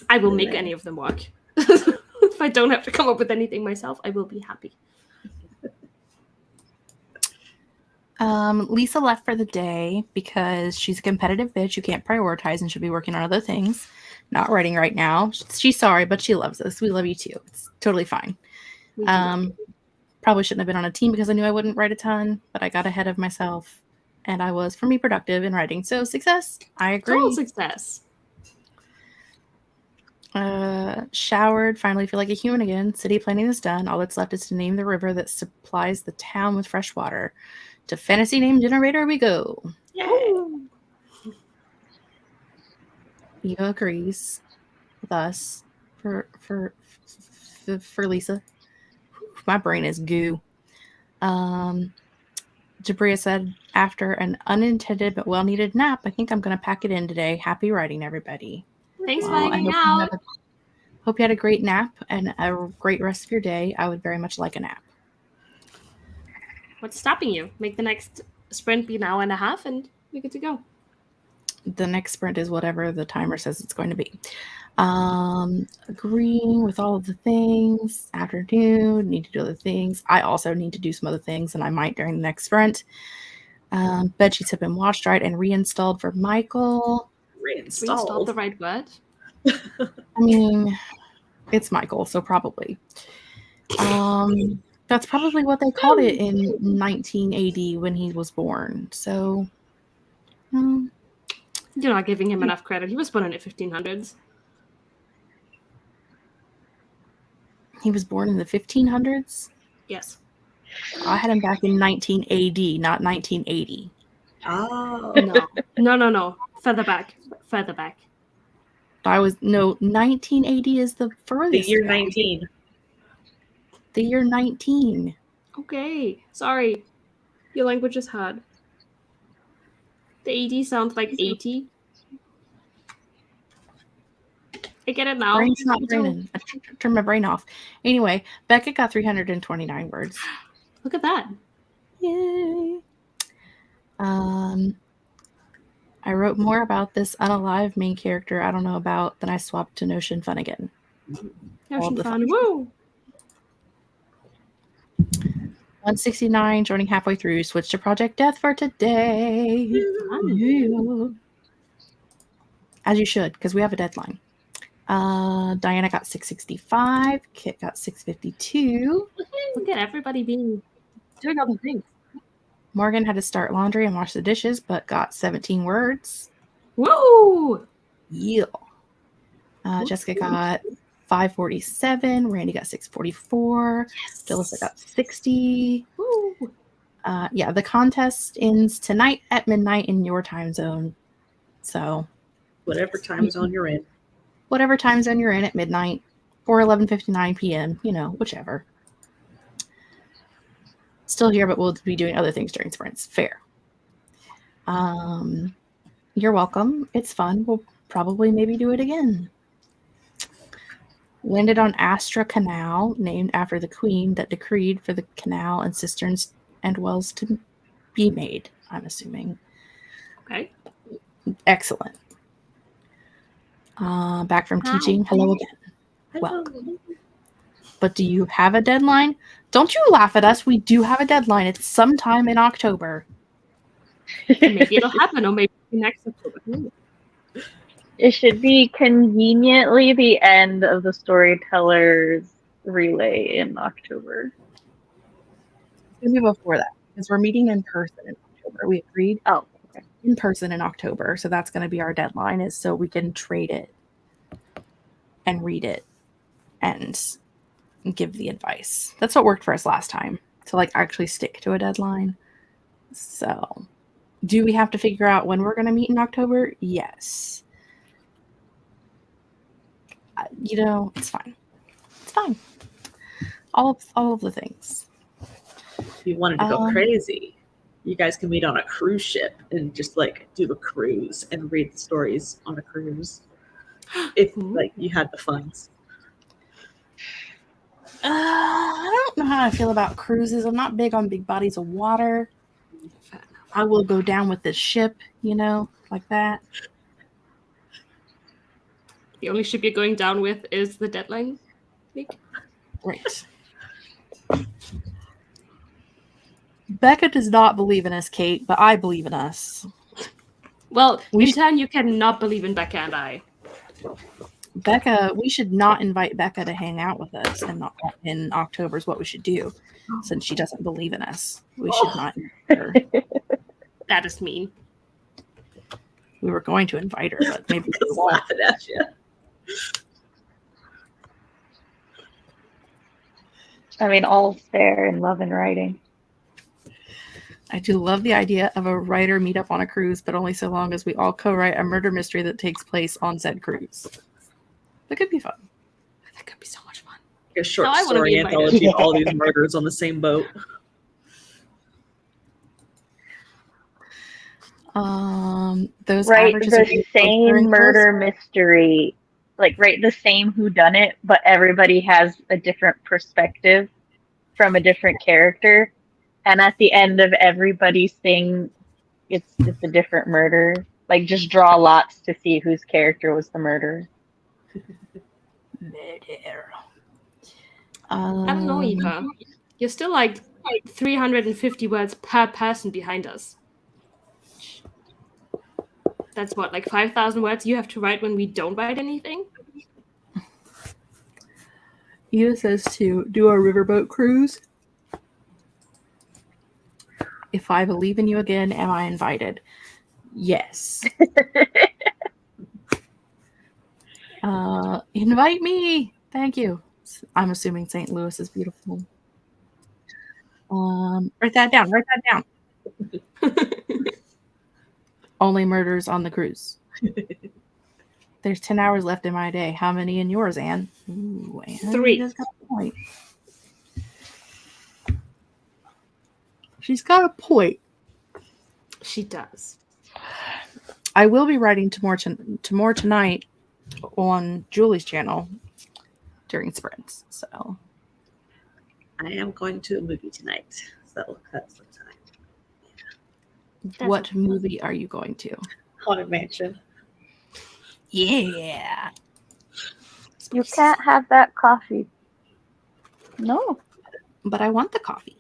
I will make any of them work. If I don't have to come up with anything myself, I will be happy. Lisa left for the day because she's a competitive bitch who can't prioritize and should be working on other things. Not writing right now. She's sorry, but she loves us. We love you too. It's totally fine. We do love you. Probably shouldn't have been on a team because I knew I wouldn't write a ton, but I got ahead of myself and I was, for me, productive in writing. So success. I agree. Total success. Showered, finally feel like a human again. City planning is done. All that's left is to name the river that supplies the town with fresh water. To fantasy name generator we go. yay. Eva agrees with us for Lisa. My brain is goo. Jabria said, after an unintended but well-needed nap, I think I'm going to pack it in today. Happy writing, everybody. Thanks for Well, I hanging hope out. hope you had a great nap and a great rest of your day. I would very much like a nap. What's stopping you? Make the next sprint be an hour and a half and you're good to go. The next sprint is whatever the timer says it's going to be. Agreeing with all of the things. Afternoon, need to do other things. I also need to do some other things, and I might during the next sprint. Bed sheets have been washed, dried, and reinstalled for Michael. Reinstalled the right word. I mean, it's Michael, so probably. That's probably what they called it in 1980 when he was born. So, You're not giving him enough credit. He was born in the 1500s. he was born in the 1500s. Yes. I had him back in 19 AD, not 1980. Oh. No. Further back. 1980 is the The furthest. year back. 19. The year 19. Okay. Sorry. Your language is hard. The 80 sounds like 80. I get it now. Brain's not braining. I turned my brain off. Anyway, Becca got 329 words. Look at that. Yay. I wrote more about this unalive main character I don't know about, then I swapped to Notion Fun again. Notion the fun. Woo! 169, joining halfway through, switch to Project Death for today. Yeah. As you should, because we have a deadline. Diana got 665. Kit got 652. Look at everybody doing other things. Morgan had to start laundry and wash the dishes, but got 17 words. Woo! Yeah. Jessica got 547. Randy got 644. Yes. Jalissa got 60. Woo! Yeah, the contest ends tonight at midnight in your time zone. So Whatever time zone you're in. whatever time zone you're in at midnight or 11:59 p.m., whichever. Still here, but we'll be doing other things during sprints. Fair. You're welcome. It's fun. We'll probably maybe do it again. Landed on Astra Canal, named after the queen that decreed for the canal and cisterns and wells to be made, I'm assuming. Okay. Excellent. Back from teaching. Hello again. Welcome. But do you have a deadline? Don't you laugh at us. We do have a deadline. It's sometime in October. Maybe it'll happen, or maybe next October. It should be conveniently the end of the Storytellers relay in October. It's going to be before that, because we're meeting in person in October. We agreed Oh, okay. in person in October. So that's going to be our deadline, is so we can trade it and read it and give the advice. That's what worked for us last time, to actually stick to a deadline. So do we have to figure out when we're going to meet in October? Yes. It's fine. It's fine. All of the things. If you wanted to go crazy, you guys can meet on a cruise ship and just do a cruise and read the stories on a cruise. If you had the funds. I don't know how I feel about cruises. I'm not big on big bodies of water. I will go down with this ship, like that. The only ship you're going down with is the deadline week. Right. Becca does not believe in us, Kate, but I believe in us. Well, in turn, you cannot believe in Becca and I. Becca, we should not invite Becca to hang out with us in October is what we should do, since she doesn't believe in us. We should not invite her. That is mean. We were going to invite her, but maybe we Just won't. laughing at you. I mean, all's fair in love and writing. I do love the idea of a writer meetup on a cruise, but only so long as we all co-write a murder mystery that takes place on said cruise. That could be fun. That could be so much fun. A short No, I wanna story be invited. anthology of all these murders on the same boat. Those Write averages the same murder mystery, write the same whodunit, but everybody has a different perspective from a different character, and at the end of everybody's thing, it's a different murder. Just draw lots to see whose character was the murderer. Murder. I don't know, Eva. You're still 350 words per person behind us. That's what, 5,000 words you have to write when we don't write anything? Eva says to do a riverboat cruise. If I believe in you again, am I invited? Yes. Invite me. Thank you. I'm assuming St. Louis is beautiful. Write that down. Write that down. Only murders on the cruise. There's 10 hours left in my day. How many in yours, Anne? Ooh, Anne 3. has got a point. She's got a point. She does. I will be writing tomorrow tonight on Julie's channel during sprints. So I am going to a movie tonight. So that's the time. What movie are you going to? Haunted Mansion. Yeah. You can't have that coffee. No. But I want the coffee.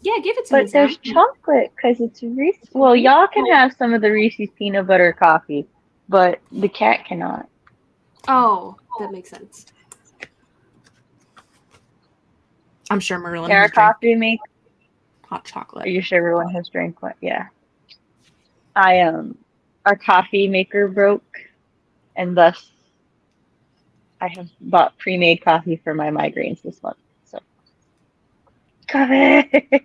Yeah, give it to me, But there's Sam. chocolate because it's Reese's. Well, y'all can have some of the Reese's peanut butter coffee, but the cat cannot. Oh, that makes sense. I'm sure Marilyn Our has drank coffee make. hot Are chocolate. you sure everyone has drank one? Yeah. Our coffee maker broke, and thus I have bought pre-made coffee for my migraines this month. So, coffee.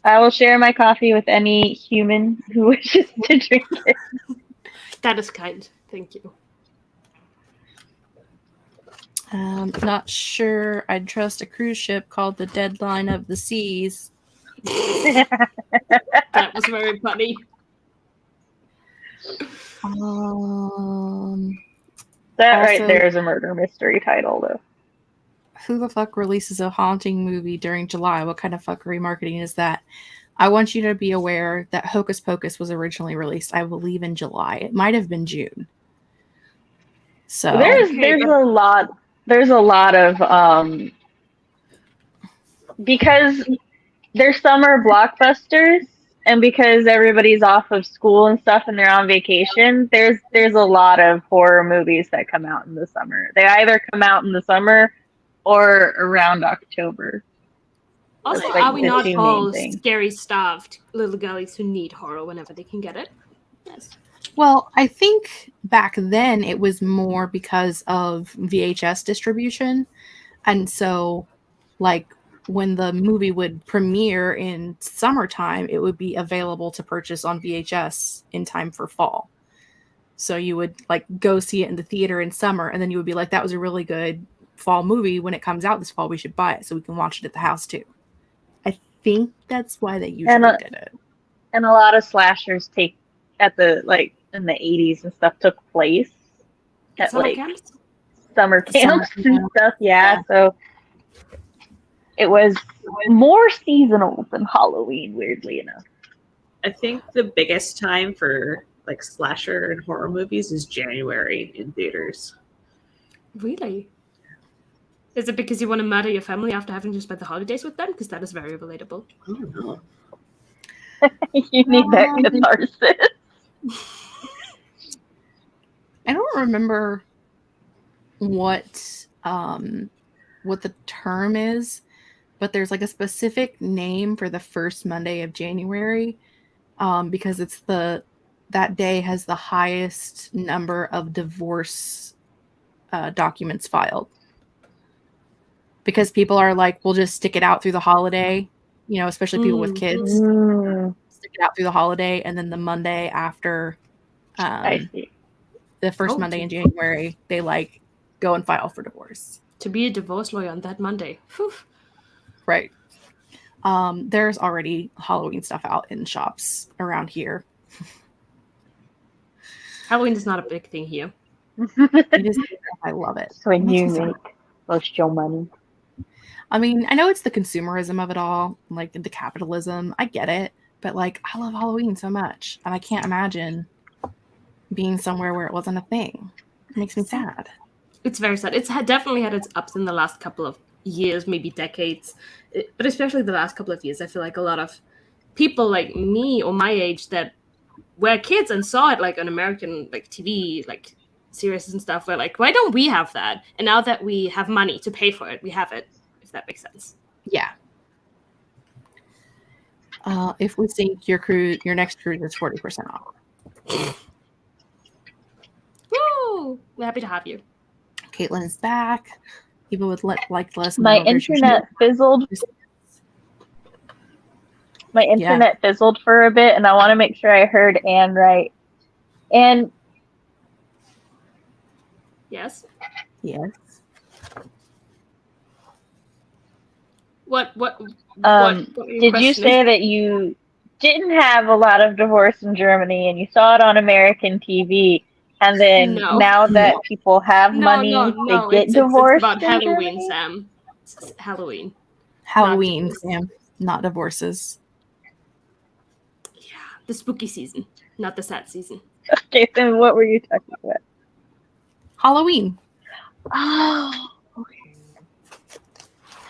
I will share my coffee with any human who wishes to drink it. That is kind. Thank you. Not sure I'd trust a cruise ship called the Deadline of the Seas. That was very funny. That right Also- there is a murder mystery title, though. Who the fuck releases a haunting movie during July? What kind of fuckery marketing is that? I want you to be aware that Hocus Pocus was originally released, I believe, in July. It might have been June. So There's a lot of because they're summer blockbusters, and because everybody's off of school and stuff and they're on vacation, there's a lot of horror movies that come out in the summer. They either come out in the summer or around October. Also, That's like are we the not two main all things. scary starved little girlies who need horror whenever they can get it? Yes. well, I think back then it was more because of VHS distribution. And so, like, when the movie would premiere in summertime, it would be available to purchase on VHS in time for fall. So you would, like, go see it in the theater in summer, and then you would be like, that was a really good fall movie. When it comes out this fall, we should buy it so we can watch it at the house too. I think that's why they usually did it. And a lot of slashers take at the in the 80s and stuff took place at Summer like camps? summer camps Summer and camp. stuff. Yeah, so it was more seasonal than Halloween, weirdly enough. I think the biggest time for like slasher and horror movies is January in theaters. Really? Is it because you want to murder your family after having to spend the holidays with them? Because that is very relatable. I don't know. You need that catharsis. I don't remember what the term is, but there's like a specific name for the first Monday of January, because it's that day has the highest number of divorce documents filed. Because people are like, we'll just stick it out through the holiday, especially people with kids. Stick it out through the holiday, and then the Monday after I see. the first Monday in January, they like go and file for divorce. To be a divorce lawyer on that Monday. Whew. Right. There's already Halloween stuff out in shops around here. Halloween is not a big thing here. It is, I love it. So when Makes you me so make most your money. I mean, I know it's the consumerism of it all, like the capitalism. I get it, but like, I love Halloween so much, and I can't imagine being somewhere where it wasn't a thing. It makes me sad. It's very sad. It's definitely had its ups in the last couple of years, maybe decades, but especially the last couple of years. I feel like a lot of people like me or my age that were kids and saw it like on American like TV, like series and stuff, were like, why don't we have that? And now that we have money to pay for it, we have it. If that makes sense. Yeah. If we think your next cruise is 40% off. Woo! We're happy to have you. Caitlin is back. People would let us My know there's your internet fizzled. My internet fizzled for a bit, and I want to make sure I heard Anne right. And Yes. Yes. What were your did you questions? say that you didn't have a lot of divorce in Germany, and you saw it on American TV, and then No. now that people have money, they get divorced? It's about in Halloween, Germany? Sam. It's Halloween. Halloween, divorce. Sam, not divorces. the spooky season, not the sad season. Okay, then what were you talking about? Halloween. Oh,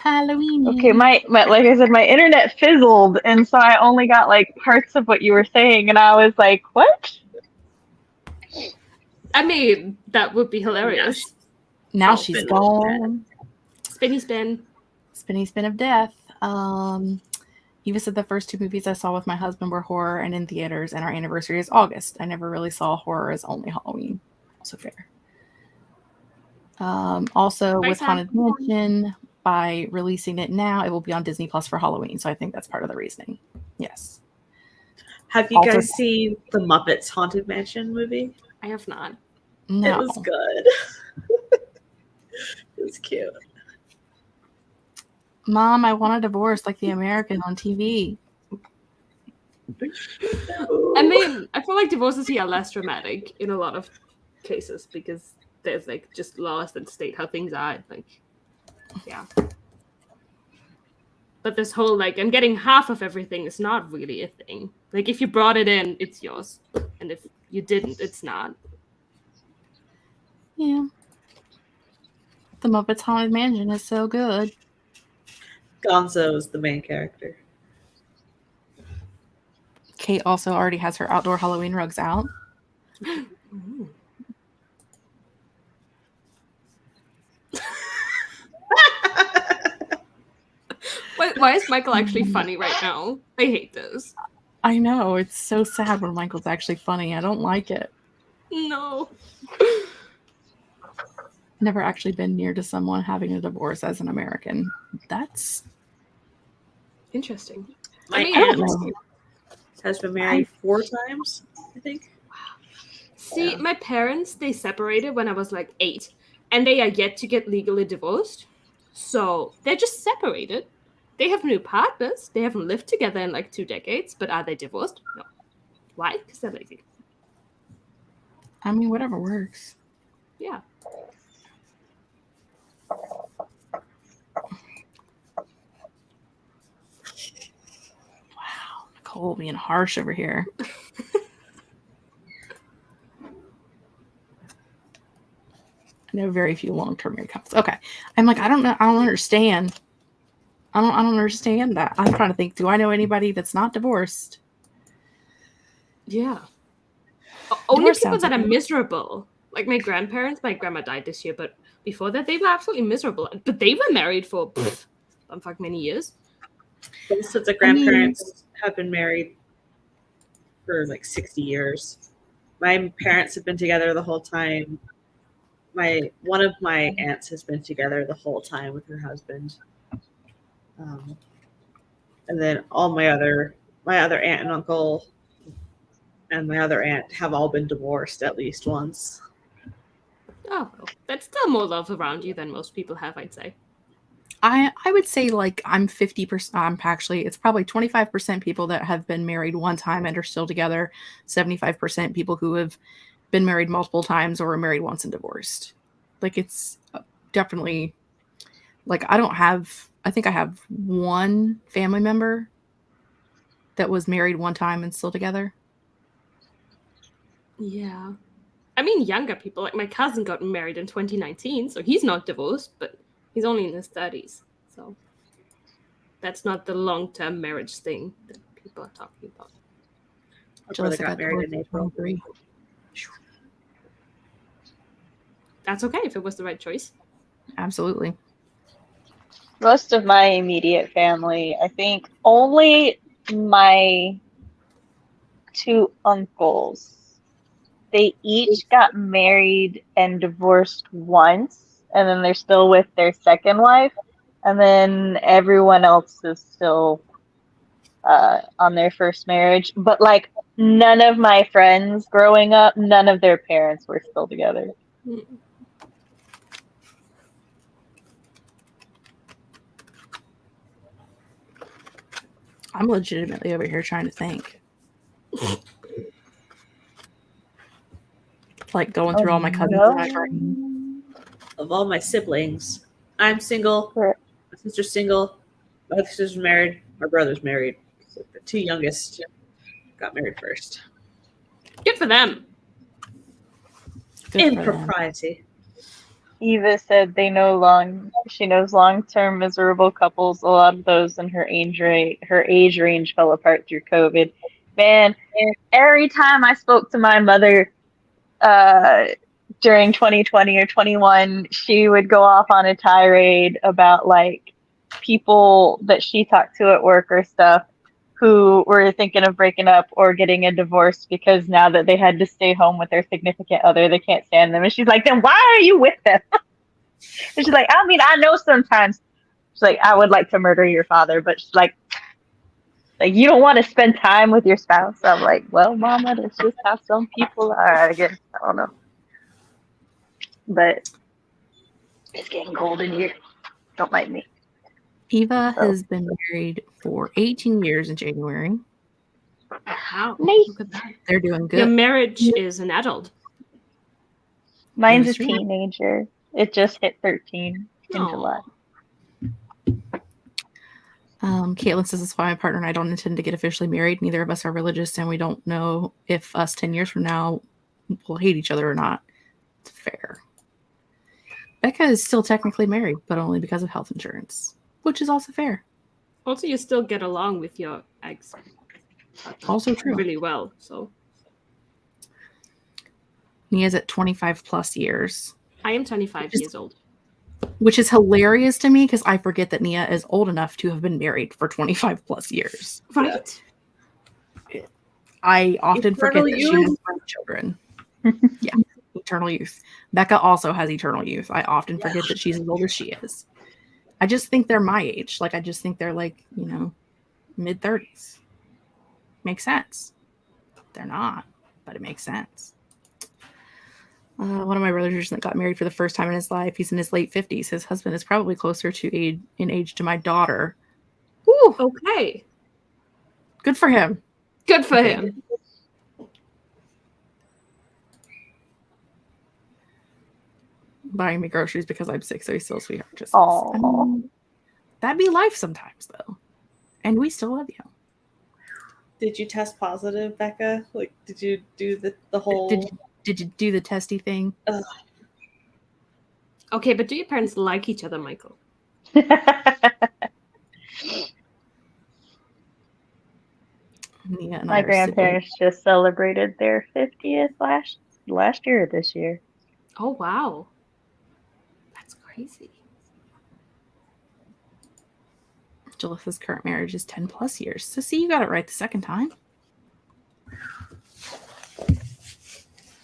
Halloween. okay. My like I said, my internet fizzled, and so I only got like parts of what you were saying, and I was like, "What?" I mean, that would be hilarious. Now Oh, she's Finn. gone. Spinny spin. Spinny spin of death. Eva said the first 2 movies I saw with my husband were horror and in theaters, and our anniversary is August. I never really saw horror as only Halloween. Also fair. Also, Bye, with Sam. Haunted Mansion, by releasing it now, it will be on Disney Plus for Halloween. So I think that's part of the reasoning. Yes. Have you Also- guys seen the Muppets Haunted Mansion movie? I have not. No. It was good. It was cute. Mom, I want a divorce like the American on TV. I mean, I feel like divorces here are less dramatic in a lot of cases because there's like just laws that state how things are. Like, yeah. But this whole like I'm getting half of everything is not really a thing. Like if you brought it in, it's yours, and if you didn't, it's not. Yeah. The Muppets Haunted Mansion is so good. Gonzo is the main character. Kate also already has her outdoor Halloween rugs out. Why is Michael actually funny right now? I hate this. I know. It's so sad when Michael's actually funny. I don't like it. No. Never actually been near to someone having a divorce as an American. That's... Interesting. My I mean, I don't aunt know. has been married 4 times, I think. See, Yeah. my parents, they separated when I was like 8, and they are yet to get legally divorced. So they're just separated. They have new partners. They haven't lived together in like 2 decades, but are they divorced? No. Why? Because they're lazy. I mean, whatever works. Yeah. Wow. Nicole being harsh over here. I know very few long-term married couples. Okay. I'm like, I don't know. I don't understand. I don't understand that. I'm trying to think, do I know anybody that's not divorced? Yeah. Only Divorce people sounds that are like- miserable. Like my grandparents, my grandma died this year, but before that they were absolutely miserable. But they were married for many years. Both sets of grandparents have been married for like 60 years. My parents have been together the whole time. One of my aunts has been together the whole time with her husband. And then all my other aunt and uncle and my other aunt have all been divorced at least once. Oh, well, that's still more love around you than most people have, I'd say. I would say like I'm 50%. I'm actually, it's probably 25% people that have been married one time and are still together. 75% people who have been married multiple times or are married once and divorced. Like it's definitely like I think I have one family member that was married one time and still together. Yeah. I mean, younger people, like my cousin got married in 2019, so he's not divorced, but he's only in his 30s. So that's not the long-term marriage thing that people are talking about. My brother got married in divorced at April. 23. That's okay if it was the right choice. Absolutely. Most of my immediate family, I think only my 2 uncles, they each got married and divorced once, and then they're still with their second wife, and then everyone else is still on their first marriage. But like none of my friends growing up, none of their parents were still together. I'm legitimately over here trying to think. Like going through all my cousins no. in my brain. Of all my siblings, I'm single. Correct. My sister's single. My other sister's married. My brother's married. So the 2 youngest. got married first. Good for them. Good In for them. propriety. Eva said she knows long-term miserable couples. A lot of those in her age range fell apart through COVID. Man, every time I spoke to my mother during 2020 or 21, she would go off on a tirade about like people that she talked to at work or stuff who were thinking of breaking up or getting a divorce because now that they had to stay home with their significant other, they can't stand them. And she's like, then why are you with them? And she's like, I mean, I know sometimes. She's like, I would like to murder your father, but she's like you don't want to spend time with your spouse. I'm like, well, Mama, that's just how some people are, I guess. I don't know. But it's getting cold in here. Don't mind me. Eva has been married for 18 years in January. Wow. Nice. Look at that. They're doing good. Your marriage is an adult. Mine's a That's true. teenager. It just hit 13 in Aw. July. Caitlin says, that's why my partner and I don't intend to get officially married. Neither of us are religious, and we don't know if us 10 years from now will hate each other or not. It's fair. Becca is still technically married, but only because of health insurance, which is also fair. Also, you still get along with your ex Also true. really well. So Nia's at 25 plus years, I am 25 years old. which is hilarious to me because I forget that Nia is old enough to have been married for 25 plus years. Right. I often forget Eternal that she youth. has grown children. Yeah, eternal youth. Becca also has eternal youth. I often forget that she's as old as she is. I just think they're my age. Like, I just think they're like, mid 30s. Makes sense. They're not, but it makes sense. One of my brothers recently got married for the first time in his life. He's in his late 50s. His husband is probably closer in age to my daughter. Woo! Okay. Good for him. Good for him. Buying me groceries because I'm sick, so he's still a sweetheart. Just Aw. that'd be life sometimes, though. And we still love you. Did you test positive, Becca? Like, did you do the whole? Did you do the testy thing? Okay, but do your parents like each other, Michael? Nia and I My are grandparents just celebrated their 50th last year or this year. Oh, wow. That's crazy. Jalissa's current marriage is 10 plus years. So see, you got it right the second time.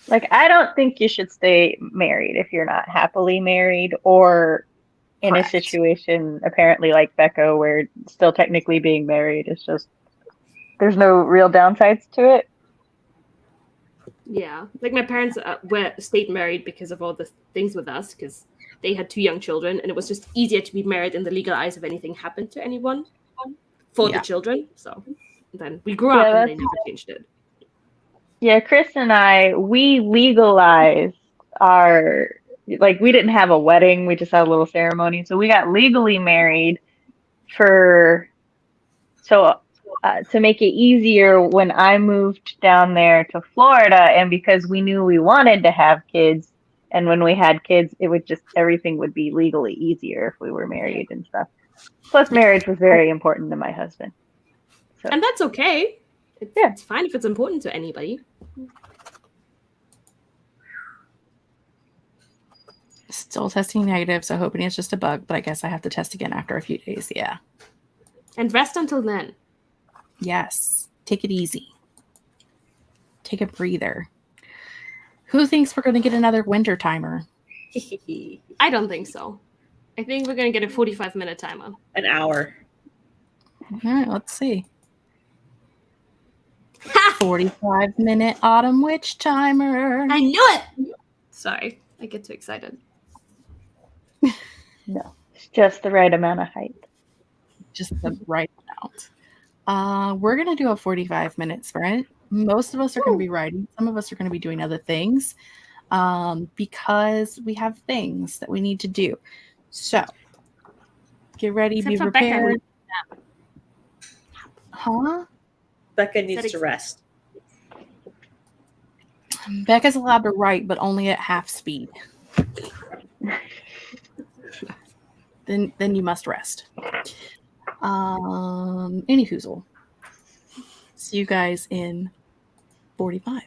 Like, I don't think you should stay married if you're not happily married or in Correct. a situation apparently like Becca where still technically being married is just there's no real downsides to it. Yeah. Like my parents stayed married because of all the things with us, because they had 2 young children, and it was just easier to be married in the legal eyes if anything happened to anyone for the children. So then we grew up and they never changed it. Yeah, Chris and I, we legalized our, like, we didn't have a wedding. We just had a little ceremony. So we got legally married to make it easier when I moved down there to Florida. And because we knew we wanted to have kids, and when we had kids, it would just, everything would be legally easier if we were married and stuff. Plus, marriage was very important to my husband. So. And that's okay. It's fine if it's important to anybody. Still testing negative, so hoping it's just a bug, but I guess I have to test again after a few days. Yeah. And rest until then. Yes. Take it easy. Take a breather. Who thinks we're going to get another winter timer? I don't think so. I think we're going to get a 45-minute timer. An hour. All right, let's see. 45-minute autumn witch timer. I knew it! Sorry, I get too excited. No, it's just the right amount of height. Just the right amount. We're going to do a 45-minute sprint. Most of us are going to be writing. Some of us are going to be doing other things because we have things that we need to do. So, get ready, Except be for Becca. prepared. Huh? Becca needs to rest. Becca's allowed to write, but only at half speed. Then you must rest. Any hoozle. See you guys in 45.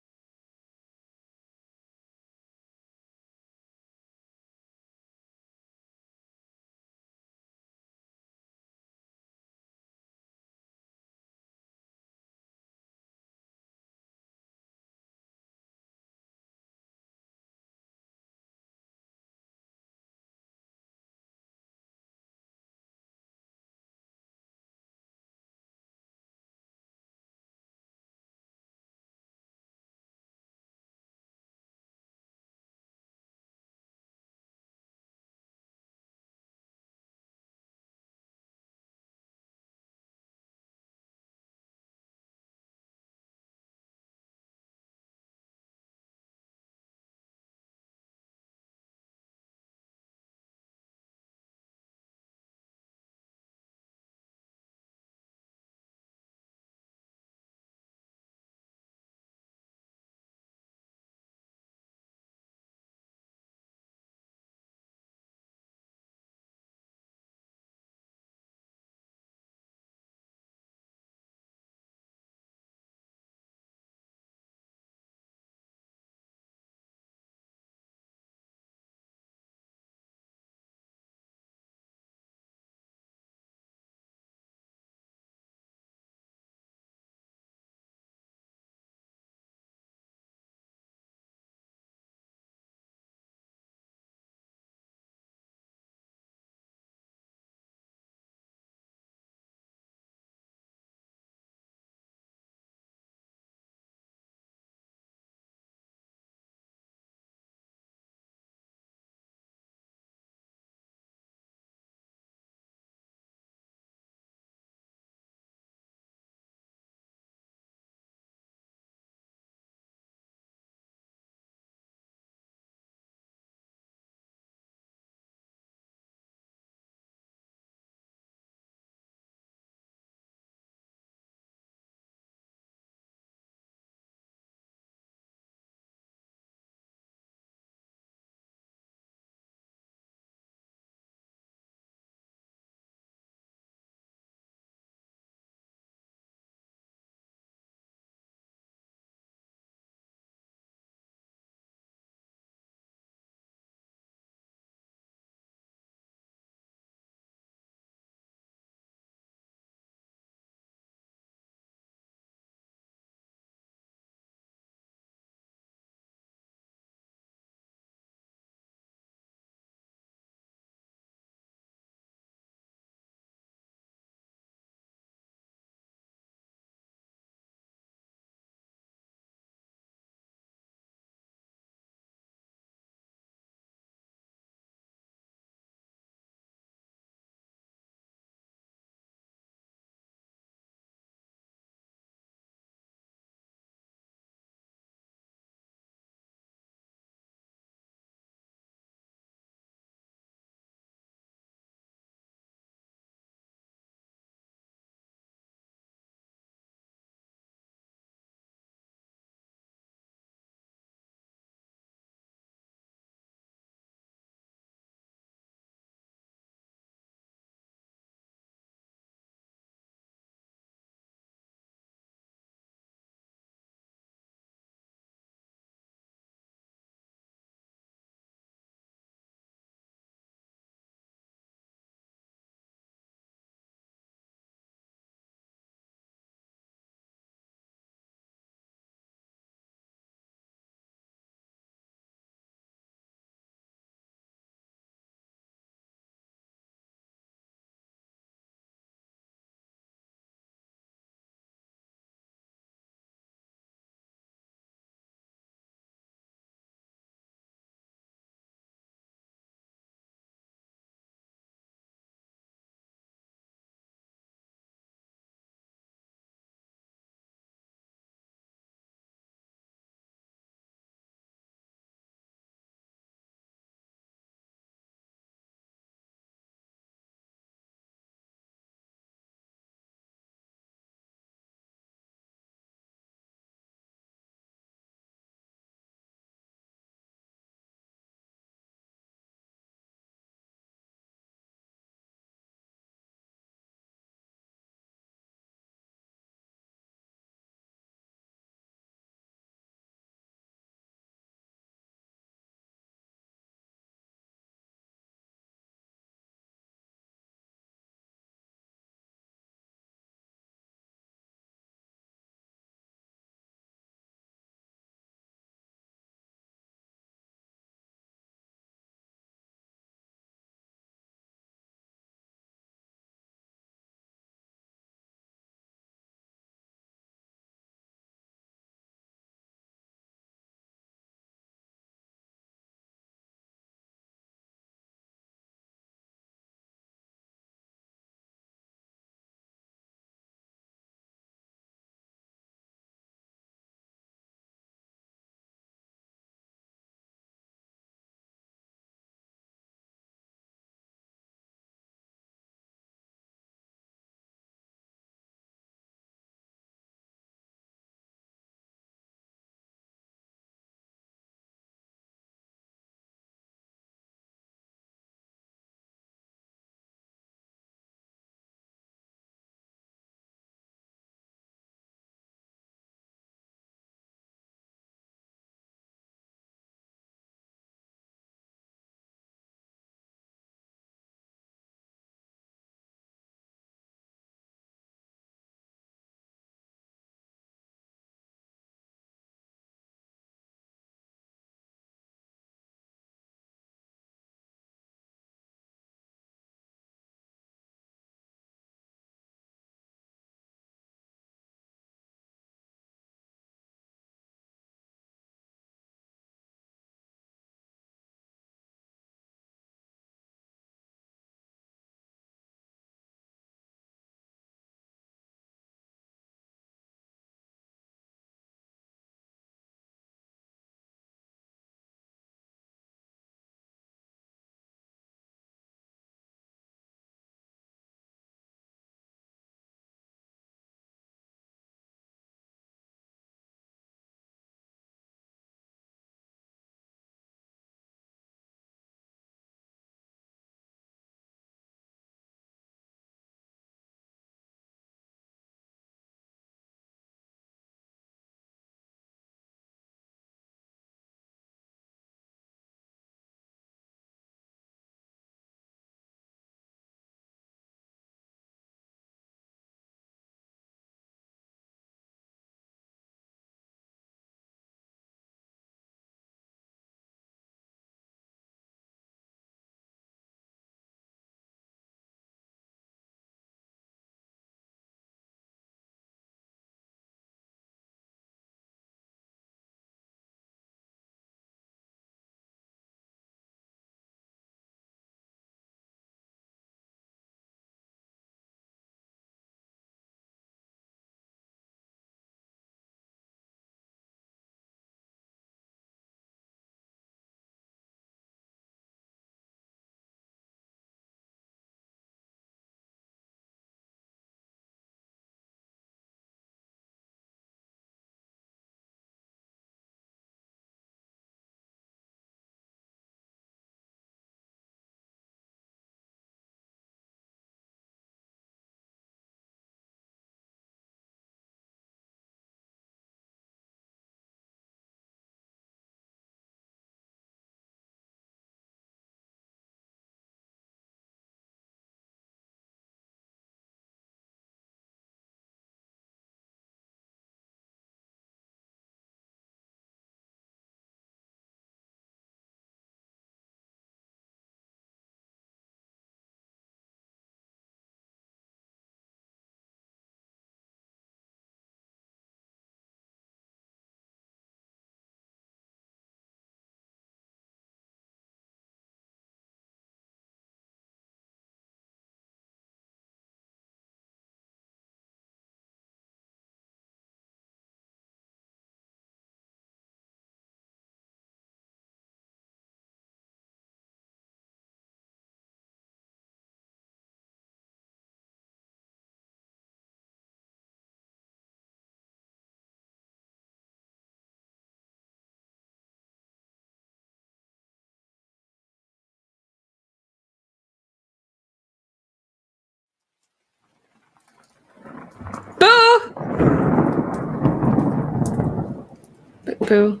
Boo.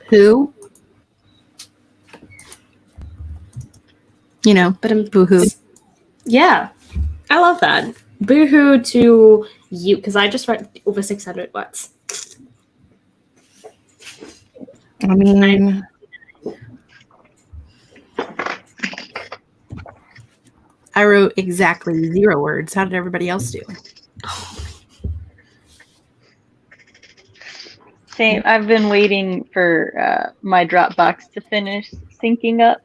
Who? You know, But boo-hoo. yeah, I love that. Boohoo to you, because I just read over 600 words. I mean, I wrote exactly 0 words. How did everybody else do? Same. I've been waiting for my Dropbox to finish syncing up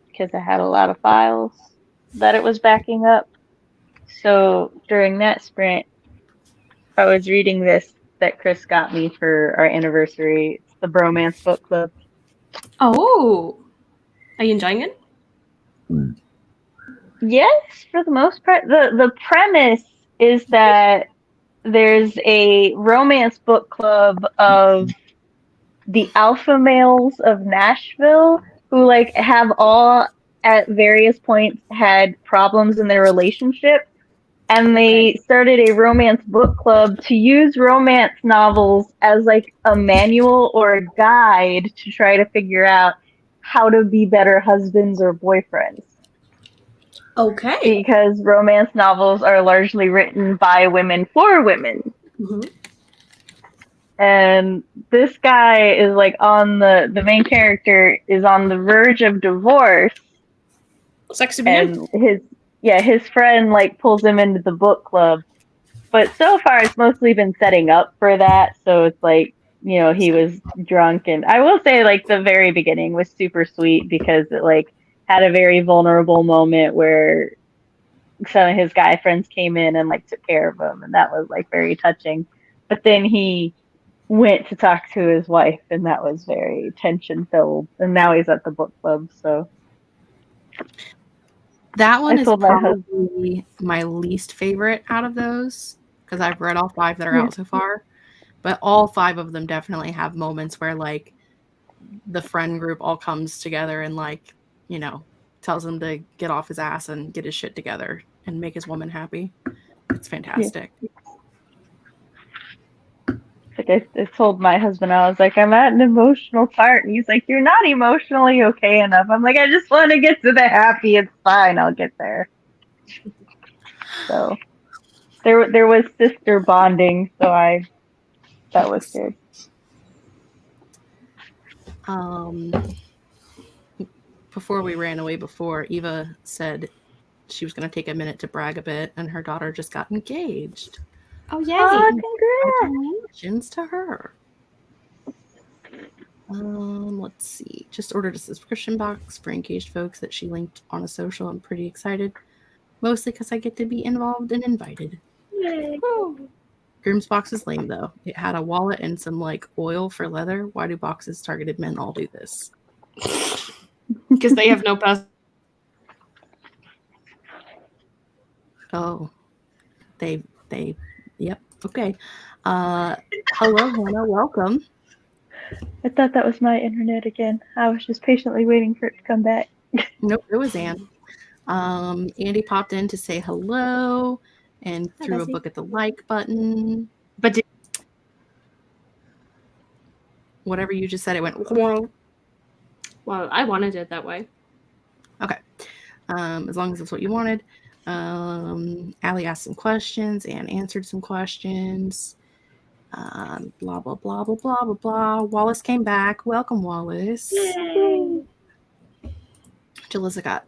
because I had a lot of files that it was backing up. So during that sprint, I was reading this that Chris got me for our anniversary. It's the Bromance Book Club. Oh, are you enjoying it? Yes, for the most part. The premise is that there's a romance book club of the alpha males of Nashville who like have all at various points had problems in their relationship, and they started a romance book club to use romance novels as like a manual or a guide to try to figure out how to be better husbands or boyfriends. Okay. Because romance novels are largely written by women for women. Mm-hmm. And this guy is like on the main character is on the verge of divorce, Sexy man. and his friend like pulls him into the book club. But so far it's mostly been setting up for that, so it's like, you know, he was drunk, and I will say like the very beginning was super sweet because it like had a very vulnerable moment where some of his guy friends came in and like took care of him, and that was like very touching. But then he went to talk to his wife, and that was very tension filled, and now he's at the book club. So That one I is told my probably my least favorite out of those because I've read all 5 that are out so far. But all 5 of them definitely have moments where like the friend group all comes together and like, you know, tells him to get off his ass and get his shit together and make his woman happy. It's fantastic. like I told my husband, I was like, I'm at an emotional part, and he's like, you're not emotionally okay enough. I'm like, I just want to get to the happy. It's fine. I'll get there. So there was sister bonding, so that was good. Before we ran away before, Eva said she was going to take a minute to brag a bit, and her daughter just got engaged. Oh, yay. Oh, congrats! Congratulations to her. Let's see. Just ordered a subscription box for engaged folks that she linked on a social. I'm pretty excited. Mostly because I get to be involved and invited. Yay. Groom's box is lame, though. It had a wallet and some, like, oil for leather. Why do boxes targeted men all do this? Because they have no person. Oh. Yep. Okay. Hello, Hannah. Welcome. I thought that was my internet again. I was just patiently waiting for it to come back. Nope, it was Anne. Andy popped in to say hello and threw a book at the like button. But Whatever you just said, it went. well, I wanted it that way. Okay. As long as that's what you wanted. Allie asked some questions and answered some questions. Blah, blah, blah, blah, blah, blah, blah. Wallace came back. Welcome, Wallace. Yay. Jalissa got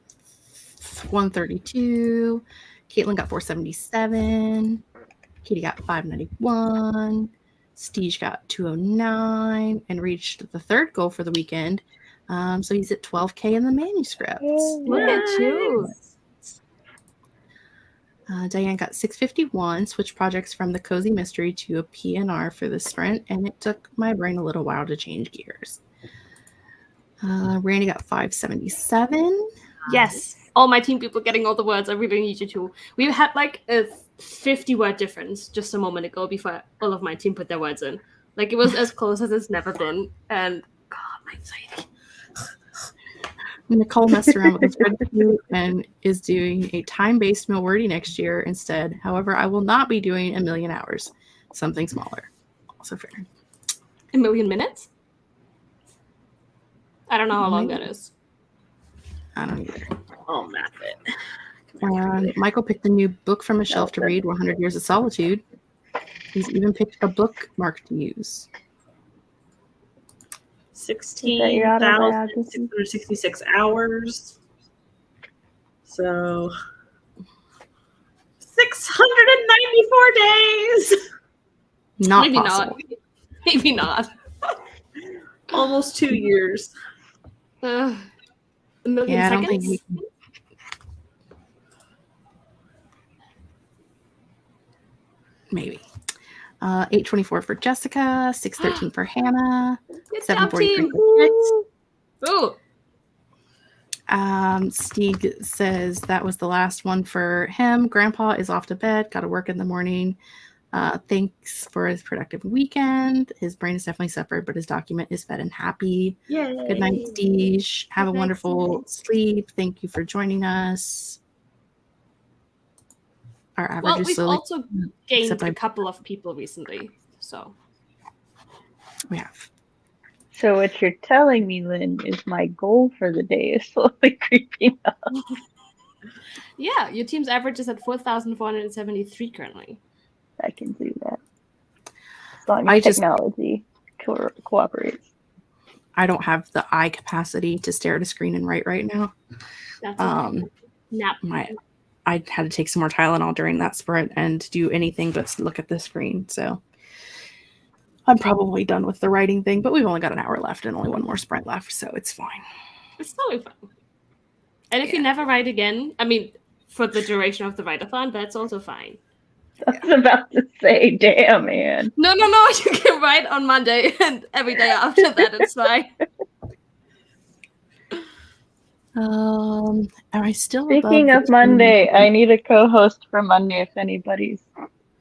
132. Caitlin got 477. Katie got 591. Steege got 209 and reached the 3rd goal for the weekend. So he's at 12K in the manuscript. Look at you. Diane got 651, switched projects from the Cozy Mystery to a PNR for the sprint, and it took my brain a little while to change gears. Randy got 577. Yes. All my team people getting all the words. I really need you to. We had like a 50-word difference just a moment ago before all of my team put their words in. Like it was as close as it's never been. And God, my anxiety. Nicole messed around with the spreadsheet and is doing a time-based Milwordy next year instead. However, I will not be doing a million hours. something smaller. Also fair. 1,000,000 minutes? I don't know how long that is. I don't either. I'll map it. And Michael picked a new book from his shelf to read, 100 Years of Solitude. He's even picked a bookmark to use. 16,666 hours. So 694 days. Not Maybe possible. not. Maybe not. Almost 2 years. 1,000,000 Yeah, I don't seconds? think we can. Maybe. 8:24 for Jessica, 6:13 for Hannah, Good job, 7:43 team. for Ooh. Stieg says that was the last one for him. Grandpa is off to bed, got to work in the morning. Thanks for his productive weekend. His brain is definitely suffered, but his document is fed and happy. Yay. Good night, Steege. Have a Good night, wonderful sleep. Thank you for joining us. Our average Well, is we've slowly. also gained except I- a couple of people recently, so. We have. So what you're telling me, Lynn, is my goal for the day is slowly creeping up. Yeah, your team's average is at 4,473 currently. I can do that. As long I as just- technology cooperates. I don't have the eye capacity to stare at a screen and write right now. That's okay. Nap. I had to take some more Tylenol during that sprint and do anything but look at the screen. So I'm probably done with the writing thing, but we've only got an hour left and only one more sprint left, so it's fine. It's totally fun. And if you never write again, I mean, for the duration of the write-a-thon, that's also fine. I was about to say, damn, man. No, you can write on Monday and every day after that, it's fine. Am I still Speaking above of the Monday, I need a co-host for Monday if anybody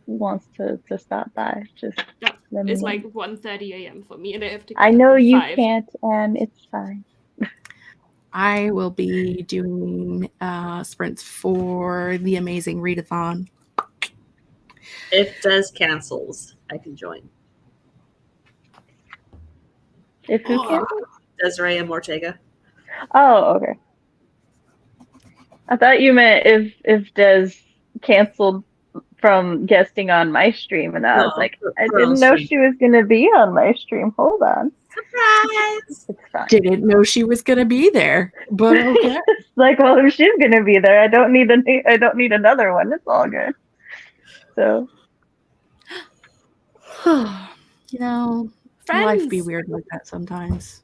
wants to stop by. Just Yeah, let me it's know. like 1:30 a.m. for me, and I have to. I get up know at you 5. can't, and it's fine. I will be doing sprints for the amazing readathon. If Des cancels, I can join. If who Oh. can? Desiree and Ortega. Oh, okay. I thought you meant if Des canceled from guesting on my stream, and I was No, like, her I own didn't know stream. she was gonna be on my stream. Hold on, Surprise! it's fine. Didn't know she was going to be there, but okay. It's like, well, if she's gonna be there, I don't need another one. It's all good. So You know, Friends. life be weird like that sometimes.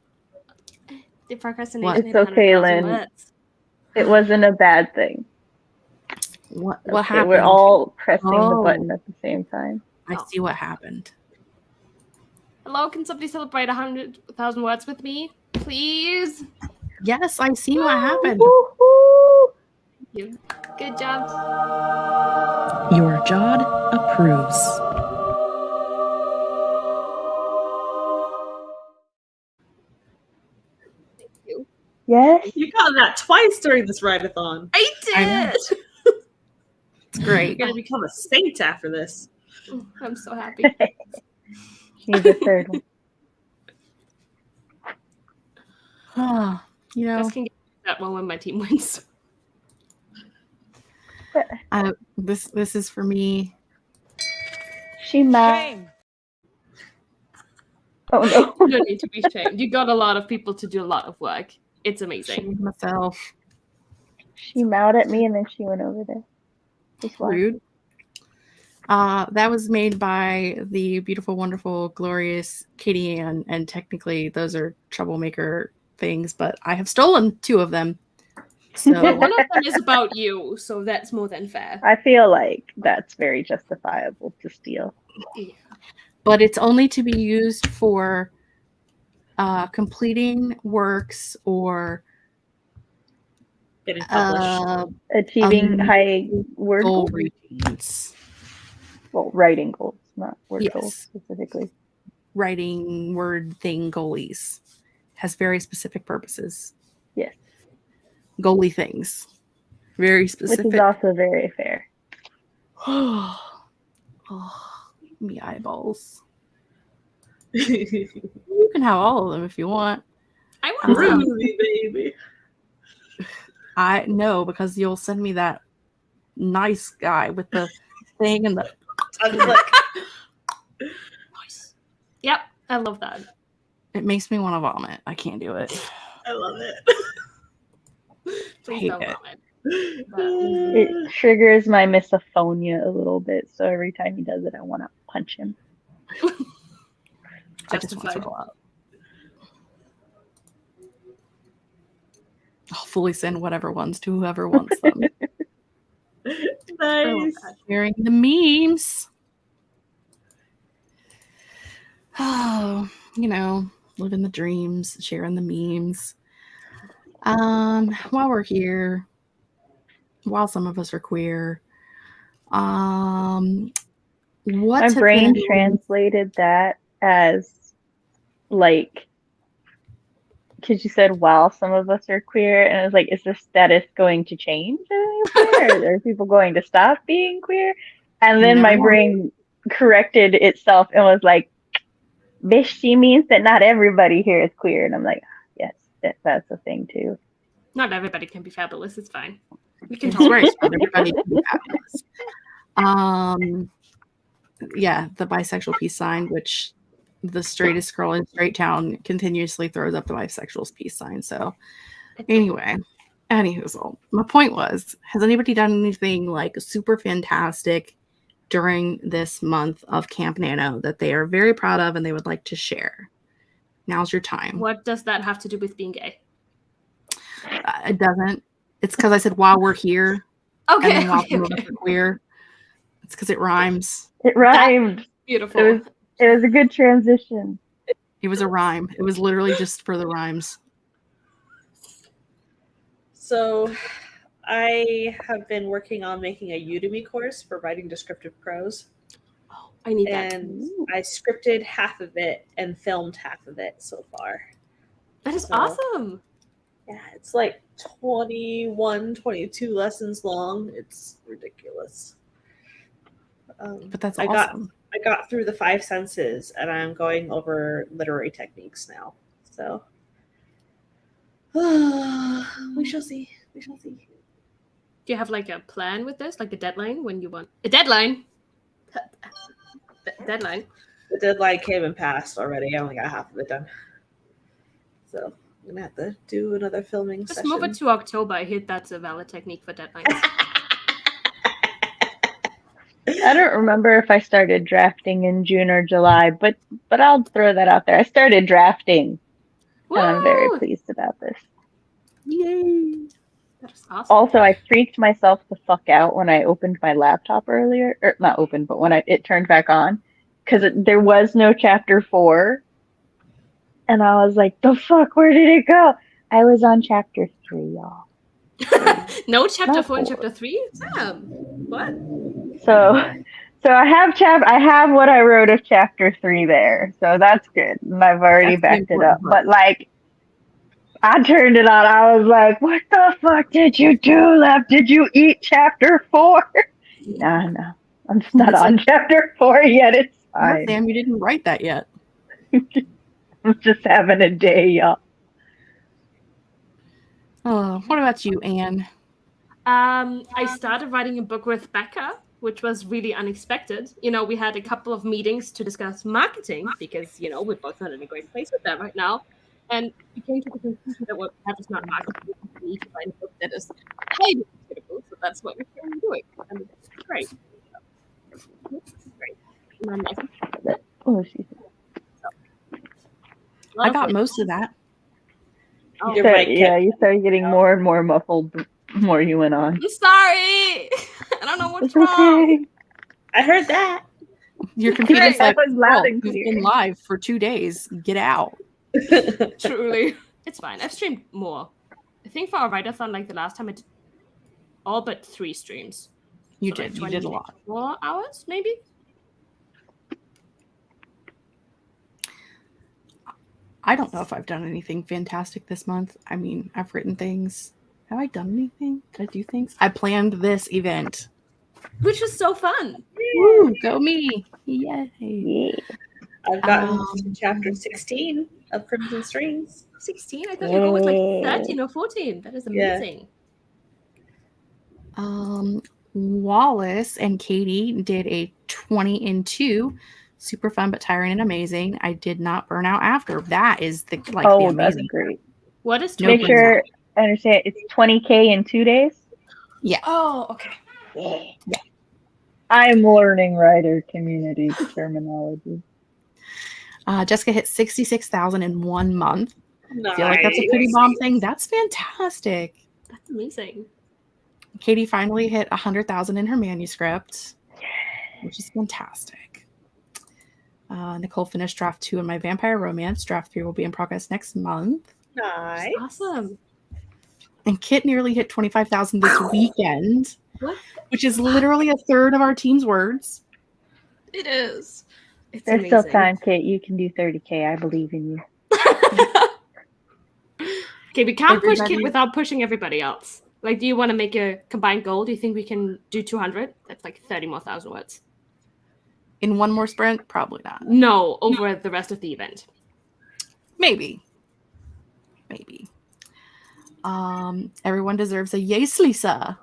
The procrastination. It's okay, 100,000 Lynn. words. it wasn't a bad thing. What Okay, happened? we're all pressing the Oh. button at the same time. I see what happened. Hello, can somebody celebrate 100,000 words with me, please? Yes, I see what happened. Woohoo! Thank you. Good job. Your Jod approves. Yes. You got that twice during this write-a-thon. I I know. did. It's great. You're gonna become a saint after this. I'm so happy. Need the third one. You know, Just can get that one when my team wins. this is for me. She mad. Oh no. You don't need to be shamed. You got a lot of people to do a lot of work. It's amazing. Shame myself. She mowed at me and then she went over there. Just why? Rude. That was made by the beautiful, wonderful, glorious Katie Ann, and technically those are troublemaker things, but I have stolen 2 of them. So One of them is about you, so that's more than fair. I feel like that's very justifiable to steal. but it's only to be used for completing works or Getting published. Achieving high word goal goals. routines. Well, writing goals, not word Yes. goals specifically. Writing word thing goalies has very specific purposes. Yes. Goalie things. Very Which specific. is also very fair. Oh, Me eyeballs. You can have all of them if you want. I want some. Groovy, baby. I know because you'll send me that nice guy with the thing and the. I'm like, Nice. Yep, I love that. It makes me want to vomit. I can't do it. I love it. Please hate don't it. vomit. It triggers my misophonia a little bit, so every time he does it, I want to punch him. I just want to Justified. throw up. I'll fully send whatever ones to whoever wants them. I love Nice. that. Sharing the memes. Oh, living the dreams, sharing the memes. While we're here, while some of us are queer, My what brain translated that as like, because you said while some of us are queer, and I was like, is the status going to change as we're queer? Are people going to stop being queer? And then my No. brain corrected itself and was like, bitch, she means that not everybody here is queer. And I'm like, yes, that's a thing too. Not everybody can be fabulous. It's fine. We can It's tolerate. great. Everybody can be fabulous. Yeah, the bisexual peace sign, which the straightest girl in Straight Town continuously throws up the bisexual peace sign. So anyway, anywho, my point was, has anybody done anything like super fantastic during this month of Camp Nano that they are very proud of and they would like to share? Now's your time. What does that have to do with being gay? It doesn't. It's because I said while we're here and Okay. then while Okay, some of us okay. are queer. It's because it rhymes. It rhymed. Beautiful. It was a good transition. It was a rhyme. It was literally just for the rhymes. So, I have been working on making a Udemy course for writing descriptive prose, I need that. and I scripted half of it and filmed half of it so far. That is so- awesome. Yeah, it's like 21, 22 lessons long. It's ridiculous. But that's I awesome. got through the 5 senses, and I'm going over literary techniques now. So we shall see. We shall see. Do you have like a plan with this, like a deadline when you want a deadline? Deadline. The deadline came and passed already. I only got half of it done. So I'm gonna have to do another filming Just session. move it to October. I hear that's a valid technique for deadlines. I don't remember if I started drafting in June or July, but I'll throw that out there. I started drafting, and I'm very Woo! pleased about this. Yay. That's awesome. Also, I freaked myself the fuck out when I opened my laptop earlier, or not opened, but when it turned back on, because there was no chapter 4, and I was like, "The fuck? Where did it go?" I was on chapter 3, y'all. No chapter Not 4 and 4. chapter 3? Sam, what? So I have what I wrote of chapter 3 there, so that's good, and I've already That's the backed it up. important part. But like, I turned it on. I was like, "What the fuck did you do, left? Did you eat chapter 4?" No, I'm just not on chapter 4 yet. It's fine. Sam, you didn't write that yet. I'm just having a day, y'all. Oh, what about you, Anne? I started writing a book with Becca, which was really unexpected. We had a couple of meetings to discuss marketing because, we're both not in a great place with that right now. And we came to the conclusion that what that is not marketing. We need to write a book that is highly marketable. So that's what we're currently doing. And it's great. It's great. And I'm like, Oh, excuse me. I got most of that. Oh, Your So, mic yeah, kept- you started getting more and more muffled the more you went on. I'm sorry. I don't know what's It's wrong. okay. I heard that. Your computer's That like, was loud "Girl, and you've clear." been live for 2 days. Get out. Truly. It's fine. I've streamed more. I think for our write-a-thon, like the last time I did all but 3 streams. You So, like, did. You did a lot. 24 hours, maybe? I don't know if I've done anything fantastic this month. I mean, I've written things. Have I done anything? Did I do things? I planned this event. Which was so fun. Woo, go me. Yay. Yeah. I've gotten to chapter 16 of Crimson Strings. 16? I thought you were going with like Yay. 13 or 14. That is Yeah. amazing. Wallace and Katie did a 20 and 2. Super fun, but tiring and amazing. I did not burn out after. That is the the Oh, that's amazing. great. What is No 20? Make sure I understand. It's 20K in 2 days. Oh, okay. Yeah. I'm learning writer community terminology. Jessica hit 66,000 in 1 month. Nice. I feel like that's a pretty bomb thing. That's fantastic. That's amazing. Katie finally hit 100,000 in her manuscript, which is fantastic. Nicole finished draft 2 in my vampire romance. Draft 3 will be in progress next month. Nice. Awesome. And Kit nearly hit 25,000 this weekend, What? which is literally a third of our team's words. It is. It's There's amazing. still time, Kate. You can do 30K. I believe in you. Okay, we can't push Everybody- Kit without pushing everybody else. Like, do you want to make a combined goal? Do you think we can do 200? That's like 30 more thousand words. In one more sprint? Probably not. No, over the rest of the event. Maybe. Everyone deserves a yes, Lisa.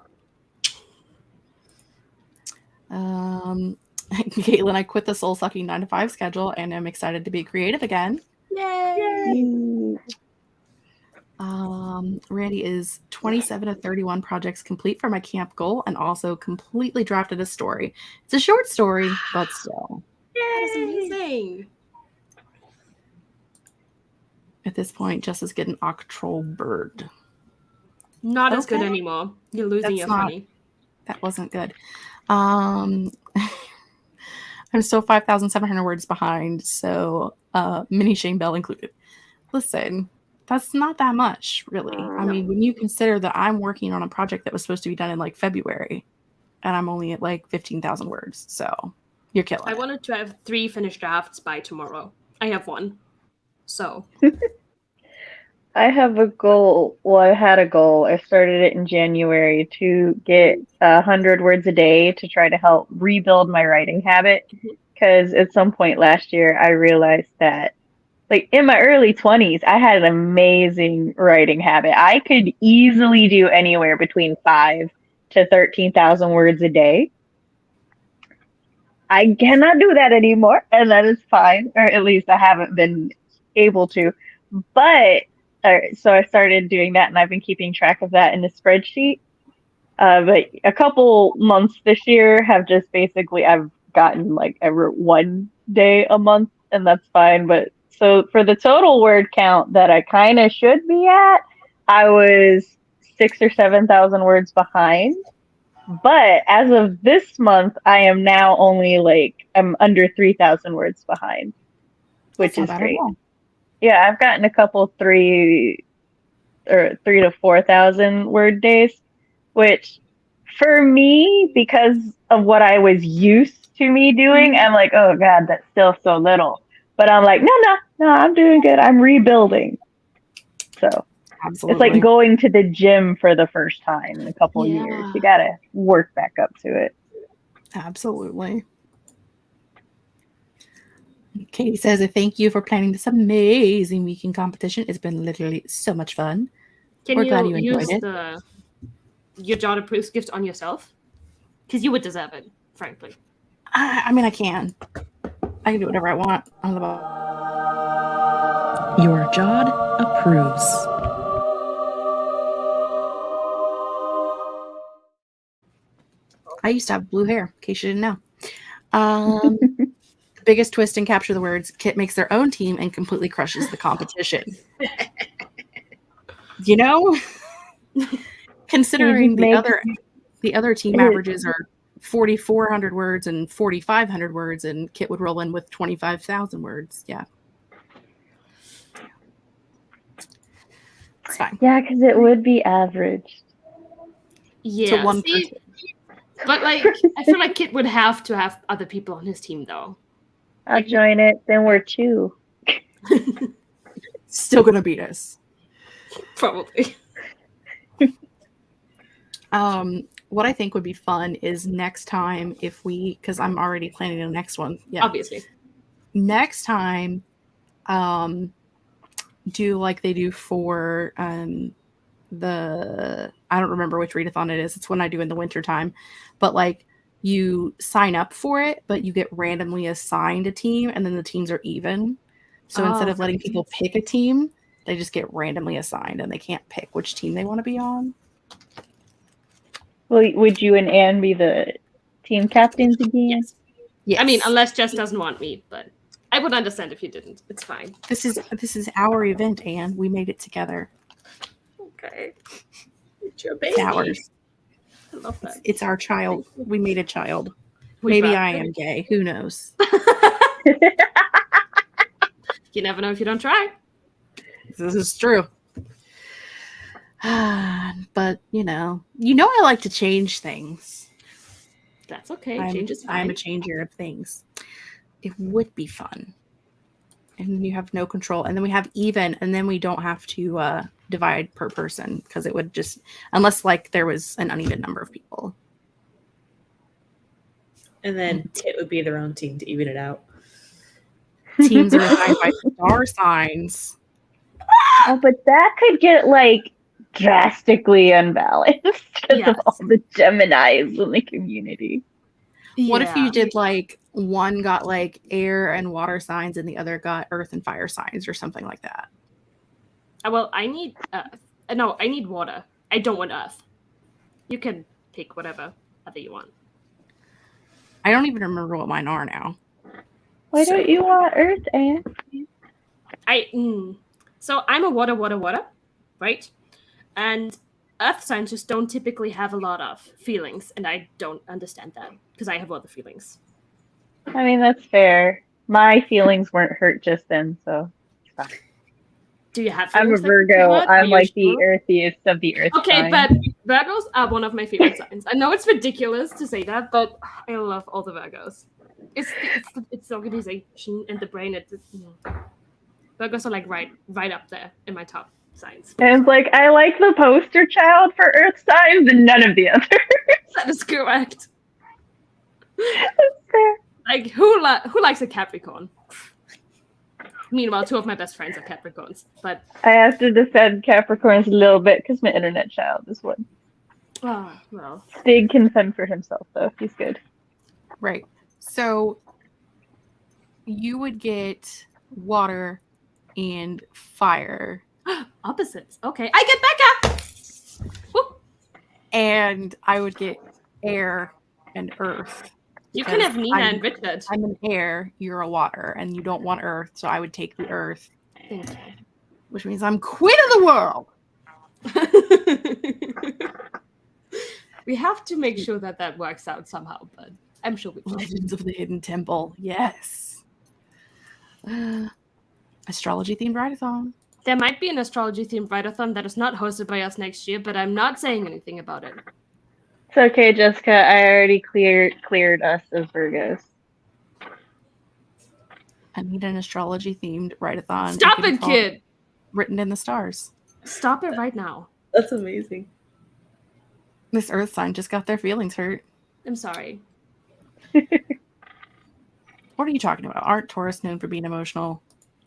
Caitlin, I quit the soul-sucking 9-to-5 schedule and I'm excited to be creative again. Yay! Randy is 27 of 31 projects complete for my camp goal and also completely drafted a story. It's a short story, but still. That is amazing. At this point, Jess is getting October. Not as good Okay. anymore. You're losing That's your not- money. That wasn't good. I'm still 5,700 words behind, so mini Shane Bell included. Listen, that's not that much, really. I mean, when you consider that I'm working on a project that was supposed to be done in like February, and I'm only at like 15,000 words, so you're killing I it. wanted to have 3 finished drafts by tomorrow. I have 1. So, I have a goal. Well, I had a goal. I started it in January to get 100 words a day to try to help rebuild my writing habit. Because at some point last year, I realized that, like, in my early 20s, I had an amazing writing habit. I could easily do anywhere between 5 to 13,000 words a day. I cannot do that anymore, and that is fine. Or at least I haven't been able to. But so I started doing that, and I've been keeping track of that in a spreadsheet. But a couple months this year have just basically I've gotten like I wrote 1 day a month, and that's fine. But so for the total word count that I kind of should be at, I was 6,000 or 7,000 words behind. But as of this month, I am now only like I'm under 3,000 words behind, which That's is not bad at great. all. Yeah, I've gotten a couple 3 to 4,000 word days, which for me, because of what I was used to me doing, I'm like, oh God, that's still so little. But I'm like, no, I'm doing good. I'm rebuilding. So Absolutely. it's like going to the gym for the first time in a couple Yeah. years. You gotta work back up to it. Absolutely. Katie says, thank you for planning this amazing weekend competition. It's been literally so much fun. can We're glad you you enjoyed use it. your John approves gift on yourself? Because you would deserve it, frankly. I mean, I can do whatever I want on the ball. Your Jod approves. I used to have blue hair, in case you didn't know. The biggest twist in Capture the Words, Kit makes their own team and completely crushes the competition. You know? Considering the other team averages are 4,400 words and 4,500 words, and Kit would roll in with 25,000 words. Yeah. It's fine. Yeah, because it would be averaged. Yeah. one see, person. but like, I feel like Kit would have to have other people on his team, though. I'll join it. Then we're 2. Still gonna beat us. Probably. what I think would be fun is next time because I'm already planning the next one. Yeah. Obviously. Next time, do like they do for I don't remember which readathon it is. It's when I do in the winter time, but like you sign up for it, but you get randomly assigned a team, and then the teams are even. So instead of letting people pick a team, they just get randomly assigned, and they can't pick which team they want to be on. Well, would you and Anne be the team captains again? Yes. Yes. I mean, unless Jess doesn't want me, but I would understand if you didn't. It's fine. This is our event, Anne. We made it together. Okay. It's your It's baby. ours. I love that. It's our child. We made a child. We Maybe brought I it. am gay. Who knows? You never know if you don't try. This is true. But I like to change things. That's okay. I'm Change is fine. a changer of things. It would be fun. And you have no control. And then we have even, and then we don't have to divide per person, because it would just, unless like there was an uneven number of people. And then Tit would be their own team to even it out. Teams are assigned by star signs. Oh, but that could get like drastically unbalanced because Yes. of all the Geminis in the community. What if you did like one got like air and water signs and the other got earth and fire signs or something like that? Well, I need no, I need water. I don't want earth. You can pick whatever other you want. I don't even remember what mine are now. Why don't you want Earth, Anne? So I'm a water, right? And earth signs just don't typically have a lot of feelings, and I don't understand that because I have other feelings. I mean, that's fair. My feelings weren't hurt just then, so it's fine. Do you have I'm a feelings that you Virgo. hurt? Are I'm you like sure? the earthiest of the earth Okay, signs. but Virgos are one of my favorite signs. I know it's ridiculous to say that, but I love all the Virgos. It's the organization and the brain. Virgos are like right up there in my top signs. And it's like, I like the poster child for earth signs and none of the others. That is correct. That's fair. Like who likes a Capricorn? Meanwhile, two of my best friends are Capricorns, but I have to defend Capricorns a little bit because my internet child is one. well, Stig can fend for himself, though. He's good. Right. So you would get water and fire. opposites. Okay, I get Becca. Woo. And I would get air and earth. You can have Nina I'm- and Richard. I'm an air, you're a water, and you don't want earth, so I would take the earth, Thank which means I'm queen of the world. you. We have to make sure that works out somehow, but I'm sure we will. Legends of the Hidden Temple, yes. Astrology themed write-a-thon. There might be an astrology themed write-a-thon that is not hosted by us next year, but I'm not saying anything about it. It's okay, Jessica. I already cleared us as Virgos. I need an astrology themed write-a-thon. Stop could be it, called kid! Written in the Stars. Stop it right now. That's amazing. This earth sign just got their feelings hurt. I'm sorry. What are you talking about? Aren't Taurus known for being emotional?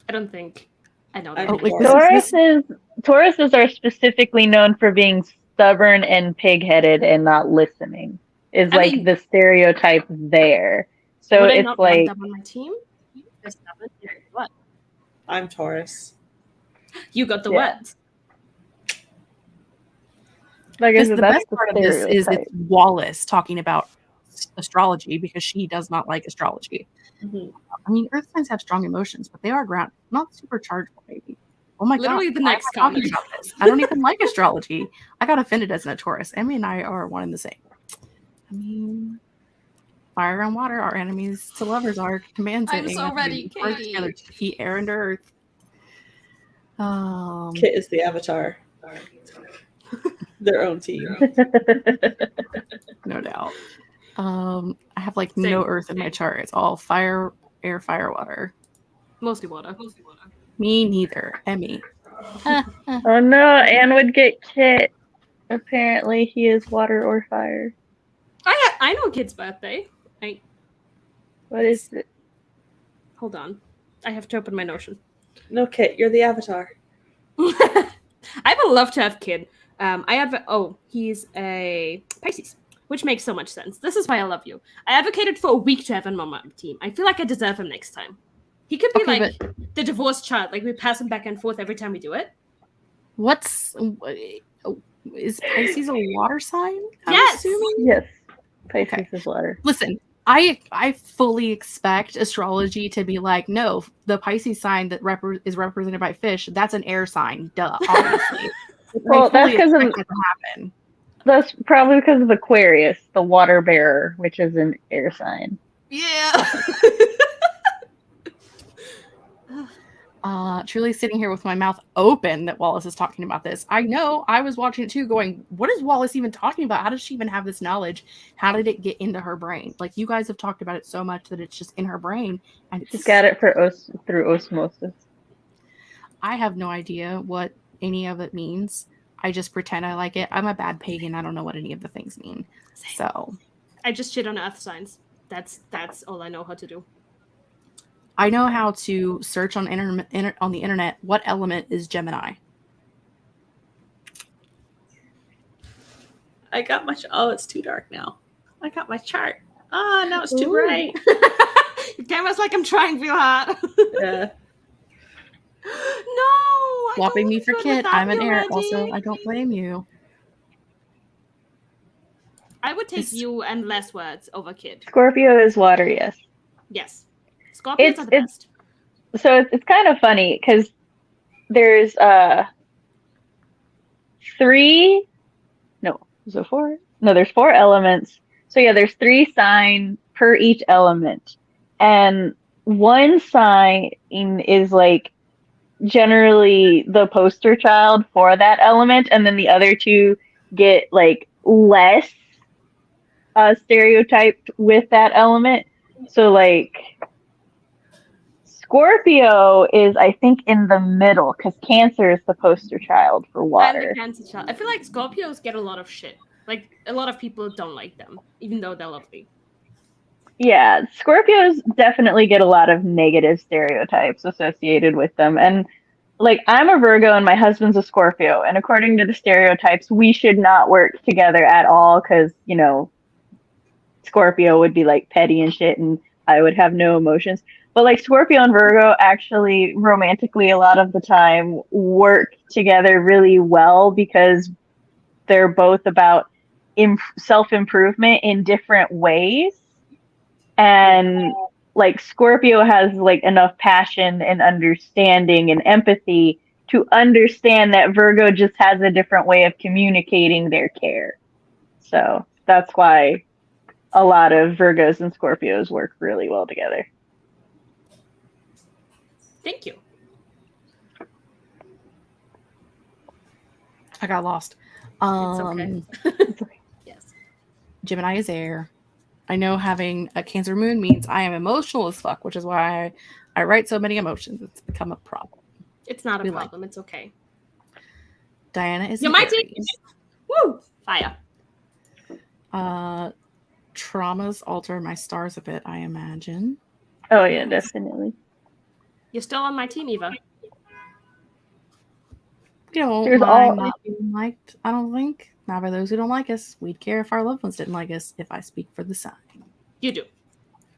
I don't think I know I that. mean, anymore. Tauruses are specifically known for being stubborn and pig-headed and not listening. Is I like mean- the stereotype there. So Would I it's not want like them on my team? There's seven. What? I'm Taurus. You got the Yeah. what? I Because said, the that's best the part of this is stereotype. it's Wallace talking about astrology because she does not like astrology. Mhm. I mean, earth signs have strong emotions, but they are ground, not supercharged, maybe. Oh my Literally god! the why next am I talking comment. about this? I don't even like astrology. I got offended as a Taurus. Emmy and I are one and the same. I mean, fire and water are enemies to lovers. Are commands. I'm it, so and ready, they work Katie. together to defeat air and earth. Kit is the avatar. Their own team. No doubt. I have like no Same. earth in my chart. It's all fire, air, fire, water. Mostly water. Me neither. Emmy. Oh no, Anne would get Kit. Apparently, he is water or fire. I know a kid's birthday. What is it? Hold on. I have to open my Notion. No, Kit, you're the avatar. I would love to have kid. He's a Pisces, which makes so much sense. This is why I love you. I advocated for a week to have him on my team. I feel like I deserve him next time. He could be Okay, like the divorced child. Like we pass him back and forth every time we do it. Is Pisces a water sign? I'm Yes. assuming? Yes. Pisces Okay. is water. Listen, I fully expect astrology to be like, no, the Pisces sign that is represented by fish, that's an air sign. Duh, obviously. Well, that's because of that to happen. that's probably because of Aquarius, the water bearer, which is an air sign. Yeah. Truly sitting here with my mouth open that Wallace is talking about this. I know I was watching it too, going, what is Wallace even talking about? How does she even have this knowledge? How did it get into her brain? Like, you guys have talked about it so much that it's just in her brain. And She's got it through osmosis. I have no idea what any of it means. I just pretend I like it. I'm a bad pagan. I don't know what any of the things mean. So I just shit on earth signs. That's all I know how to do. I know how to search on on the internet what element is Gemini. I got my. Oh, it's too dark now. I got my chart. Ah, now it's too Ooh. bright. Your camera's like I'm trying real hard. Yeah. No. I Swapping don't me for good Kit. without I'm an you, heir. Reggie. Also, I don't blame you. I would take This- you and less words over kid. Scorpio is water, yes. Yes. Scorpions It's- are the best. So it's kind of funny because there's there's 4 elements. So yeah, there's 3 sign per each element. And one sign is like generally the poster child for that element, and then the other 2 get like less stereotyped with that element. So like Scorpio is, I think, in the middle because Cancer is the poster child for I'm water. the Cancer child. I feel like Scorpios get a lot of shit. Like a lot of people don't like them, even though they're lovely. Yeah, Scorpios definitely get a lot of negative stereotypes associated with them. And like, I'm a Virgo and my husband's a Scorpio. And according to the stereotypes, we should not work together at all because, you know, Scorpio would be like petty and shit and I would have no emotions. But like Scorpio and Virgo actually romantically a lot of the time work together really well because they're both about self-improvement in different ways. And like Scorpio has like enough passion and understanding and empathy to understand that Virgo just has a different way of communicating their care. So that's why a lot of Virgos and Scorpios work really well together. Thank you. I got lost. It's okay. Yes. Gemini is air. I know having a Cancer moon means I am emotional as fuck, which is why I write so many emotions. It's become a problem. It's not a We like problem. It's okay. Diana is You're an my team. Aries. Woo! Fire. Traumas alter my stars a bit, I imagine. Oh yeah, definitely. You're still on my team, Eva. You don't There's mind all- not being liked, I don't think. Not by those who don't like us. We'd care if our loved ones didn't like us, if I speak for the sign. You do.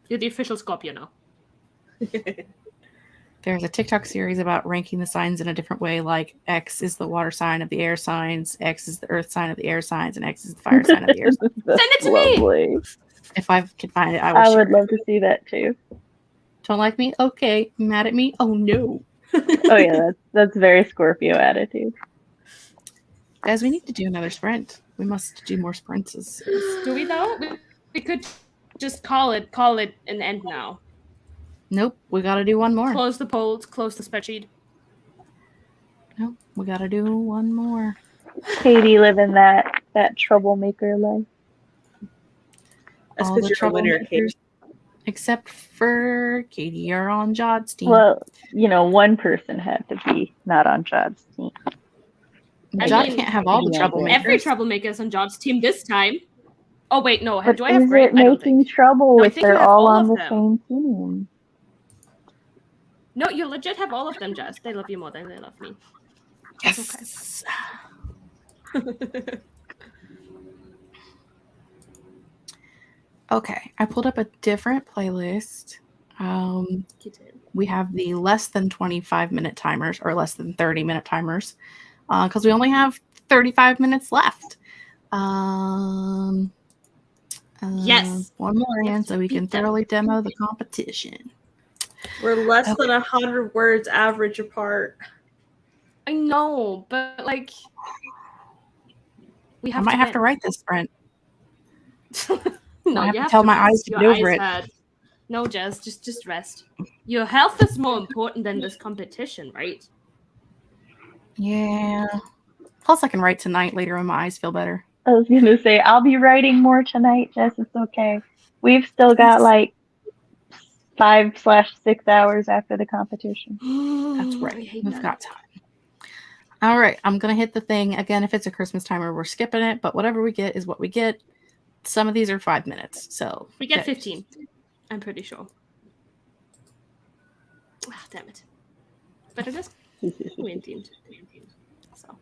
You're the official Scorpio now. There's a TikTok series about ranking the signs in a different way, like X is the water sign of the air signs, X is the earth sign of the air signs, and X is the fire sign of the air signs. That's Send it to me! lovely. If I can find it, I will I share would it. love to see that too. Don't like me? Okay. Mad at me? Oh no. Oh yeah, that's very Scorpio attitude. Guys, we need to do another sprint. We must do more sprints. Do we though? We could just call it an end now. Nope, we gotta do one more. Close the polls, close the spreadsheet. Nope, we gotta do one more. Katie living that troublemaker life. That's All because the you're a winner, Kate. troublemakers, except for Katie, are on Jod's team. Well, you know, one person had to be not on Job's team. I Jot mean, can't have all the Yeah, troublemakers. every troublemaker is on Jot's team this time. Oh wait, no. But Do I have is great? it I don't making think. trouble No, I if think you they're have all all on of the them. same team? No, you legit have all of them, Jess. They love you more than they love me. Yes. Okay, I pulled up a different playlist. We have the less than 25-minute timers or less than 30-minute timers because we only have 35 minutes left. Yes. One more You have in to so we can beat them. thoroughly demo the competition. We're less Okay. than 100 words average apart. I know, but like, we I have might to have to win. write this, Brent. No, I have you to have tell to my eyes rest. to Your get eyes over it. hurt. No, Jess, just rest. Your health is more important than this competition, right? Yeah. Plus, I can write tonight later when my eyes feel better. I was gonna say I'll be writing more tonight, Jess. It's okay. We've still got like 5/6 hours after the competition. That's I right. hate We've that. got time. All right. I'm going to hit the thing. Again, if it's a Christmas timer, we're skipping it. But whatever we get is what we get. Some of these are 5 minutes. So We get 15. I'm pretty sure. Ah, damn it. But it is win themed. So.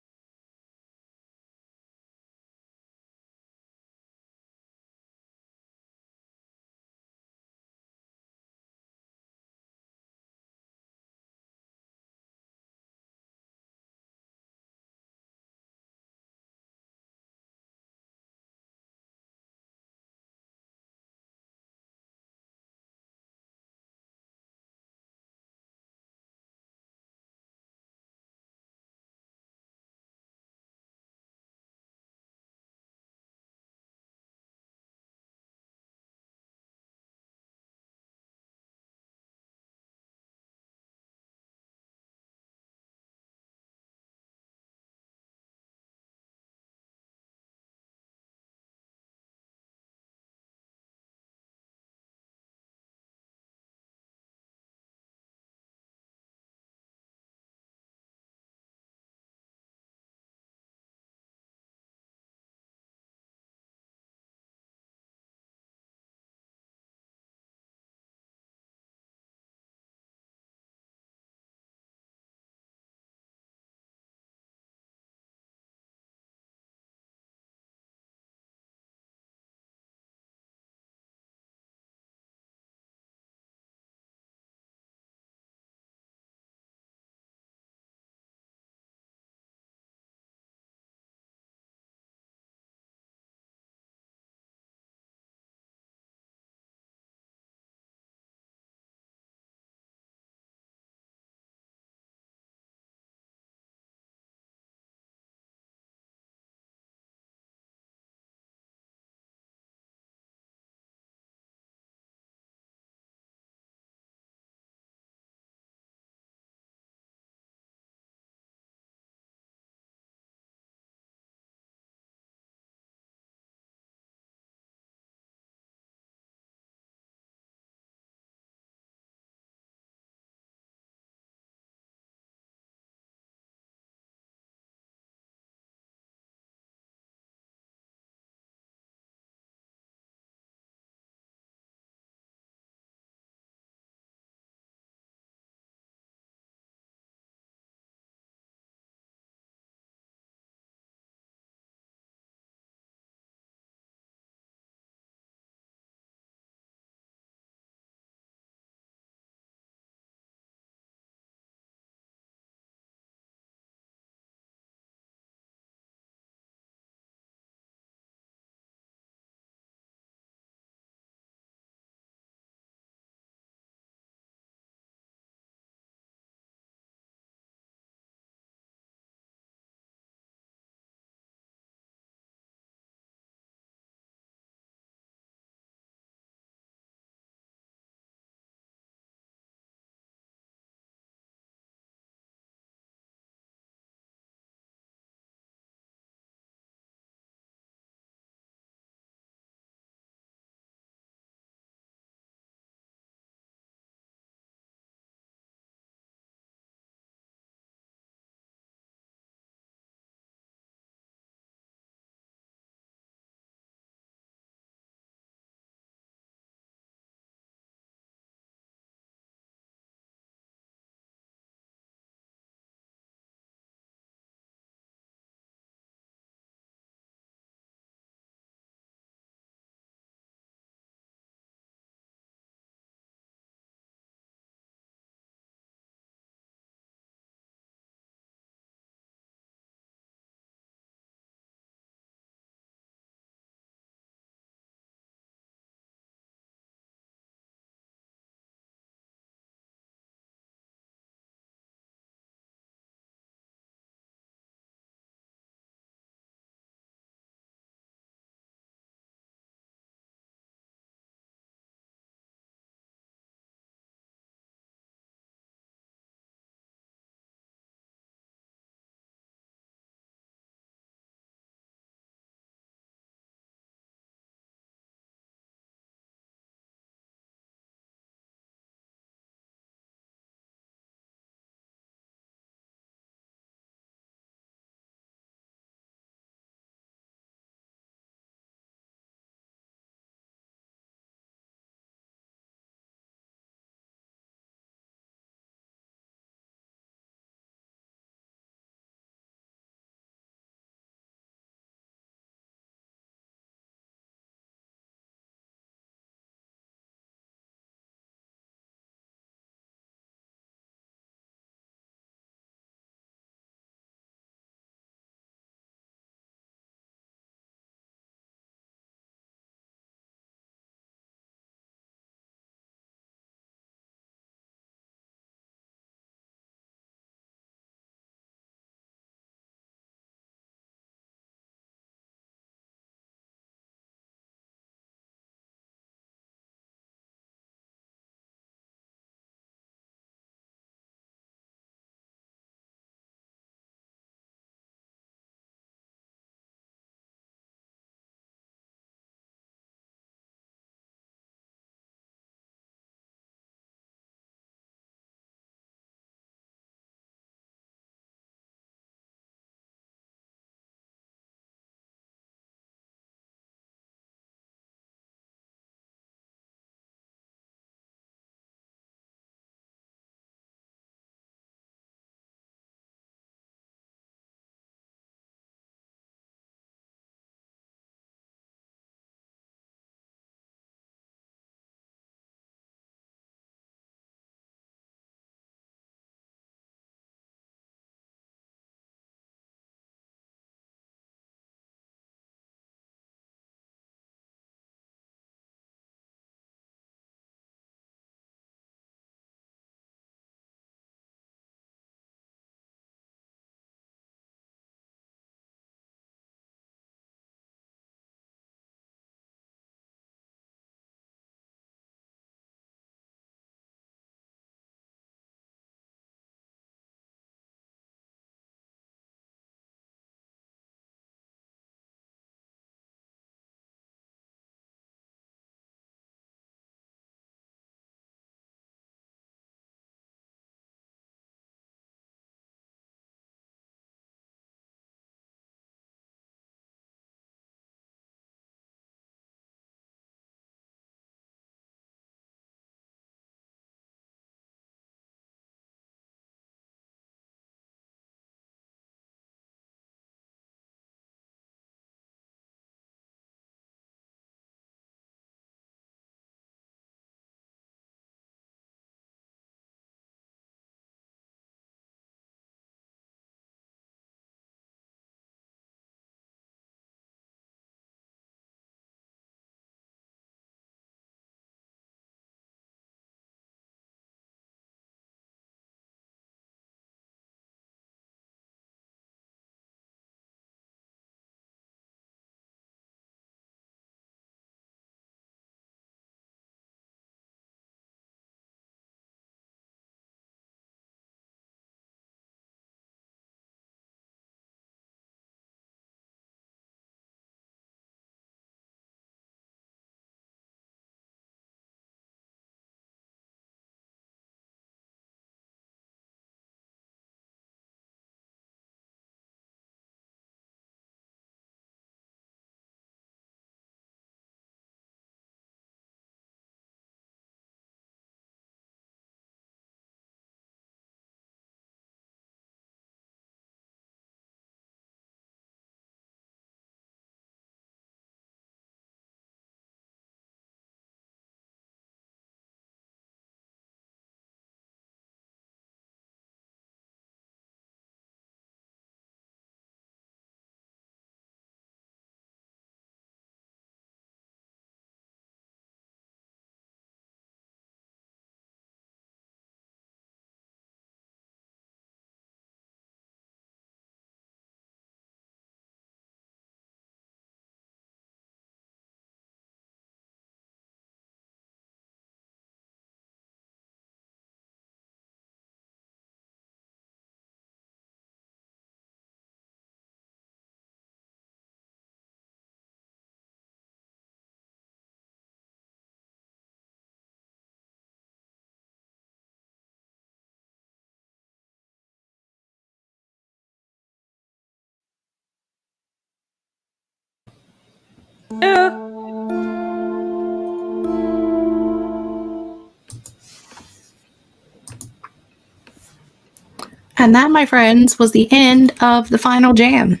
And that, my friends, was the end of the final jam.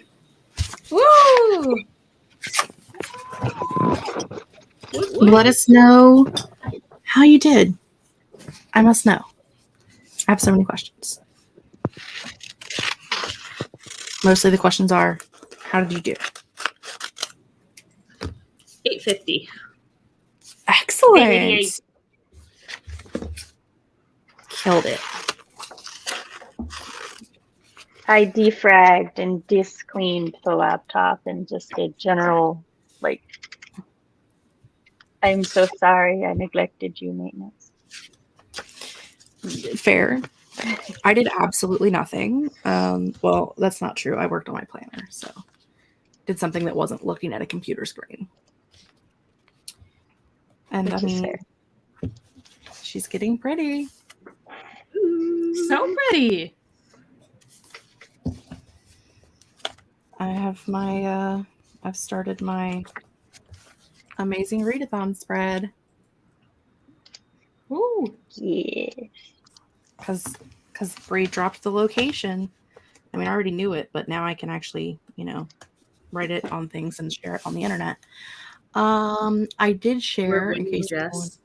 Woo! Let us know how you did. I must know. I have so many questions. Mostly the questions are, how did you do? 850. Excellent. 888. Killed it. I defragged and discleaned the laptop and just did general, like, I'm so sorry I neglected you maintenance. Fair. I did absolutely nothing. Well, that's not true. I worked on my planner, so did something that wasn't looking at a computer screen. And Which I is mean, fair. she's getting pretty. So pretty. I have my, I've started my amazing readathon spread. Ooh. Yeah. Because Bree dropped the location. I mean, I already knew it, but now I can actually, write it on things and share it on the internet. I did share in case Jess.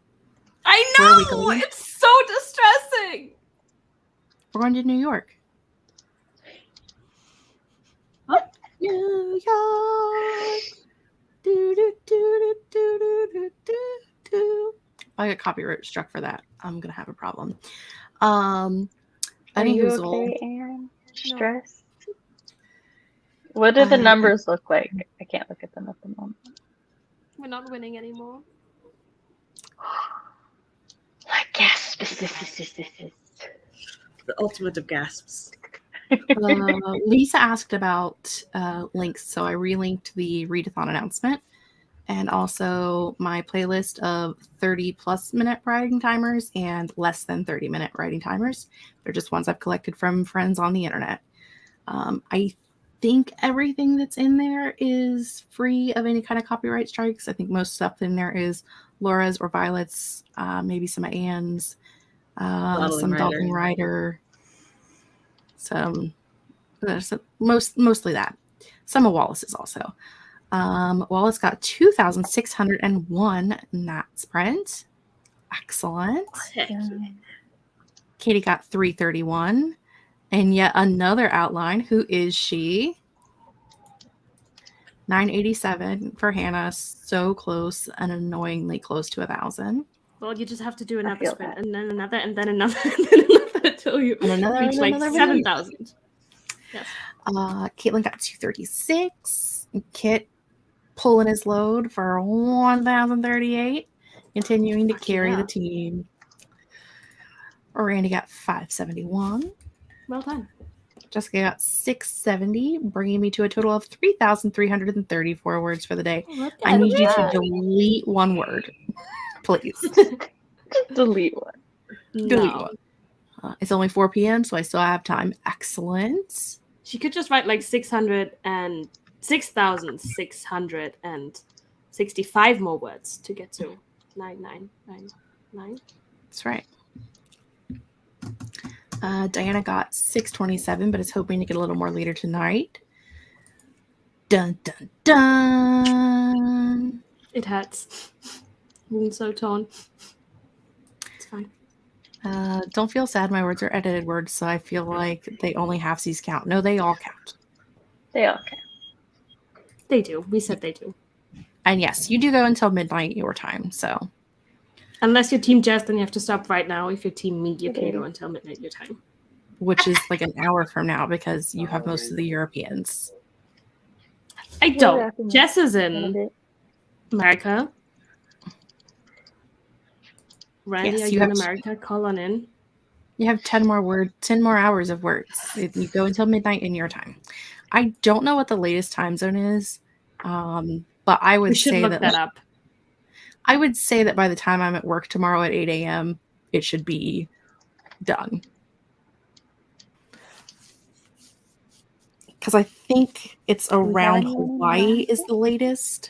I Where are we know! going? It's so distressing! we're going to New York. New York. Do, do, do, do, do, do, do, do. If I get copyright struck for that, I'm gonna have a problem. Are you Anywhoozle, okay, Aaron? No. Stress? What do the numbers look like? I can't look at them at the moment. We're not winning anymore. Like gasp. The ultimate of gasps. Lisa asked about links, so I relinked the readathon announcement and also my playlist of 30+ minute writing timers and less than 30-minute writing timers. They're just ones I've collected from friends on the internet. I think everything that's in there is free of any kind of copyright strikes. I think most stuff in there is Laura's or Violet's, maybe some of Anne's, some Dawson Rider. Mostly that. Some of Wallace's also. Wallace got 2,601 in that sprint. Excellent. Heck yeah. Katie got 331. And yet another outline. Who is she? 987 for Hannah. So close and annoyingly close to 1,000. Well, you just have to do another feel sprint, that. and then another, and then another, and then another until you And another, reach and like another. 7,000. Yes. Caitlin got 236. Kit pulling his load for 1,038, continuing to carry the team. Randy got 571. Well done. Jessica got 670, bringing me to a total of 3,334 words for the day. I need you to delete one word, please. Delete one. Delete one. It's only 4 p.m., so I still have time. Excellent. She could just write like 6,665 more words to get to 9,999. That's right. Diana got 627, but is hoping to get a little more later tonight. Dun, dun, dun. It hurts. Wound so torn. It's fine. Don't feel sad. My words are edited words, so I feel like they only halfsies count. No, they all count. They all count. They do. We said they do. And yes, you do go until midnight your time, so. Unless you're Team Jess, then you have to stop right now. If you're Team Me, you can go until midnight your time. Which is like an hour from now because you have most of the Europeans. I don't. Jess is in America. Randy, Yes, are you in America? Call on in. You have 10 more hours of words. You go until midnight in your time. I don't know what the latest time zone is, but I would say look that up. I would say that by the time I'm at work tomorrow at 8 a.m., it should be done. Because I think it's around Hawaii is the latest.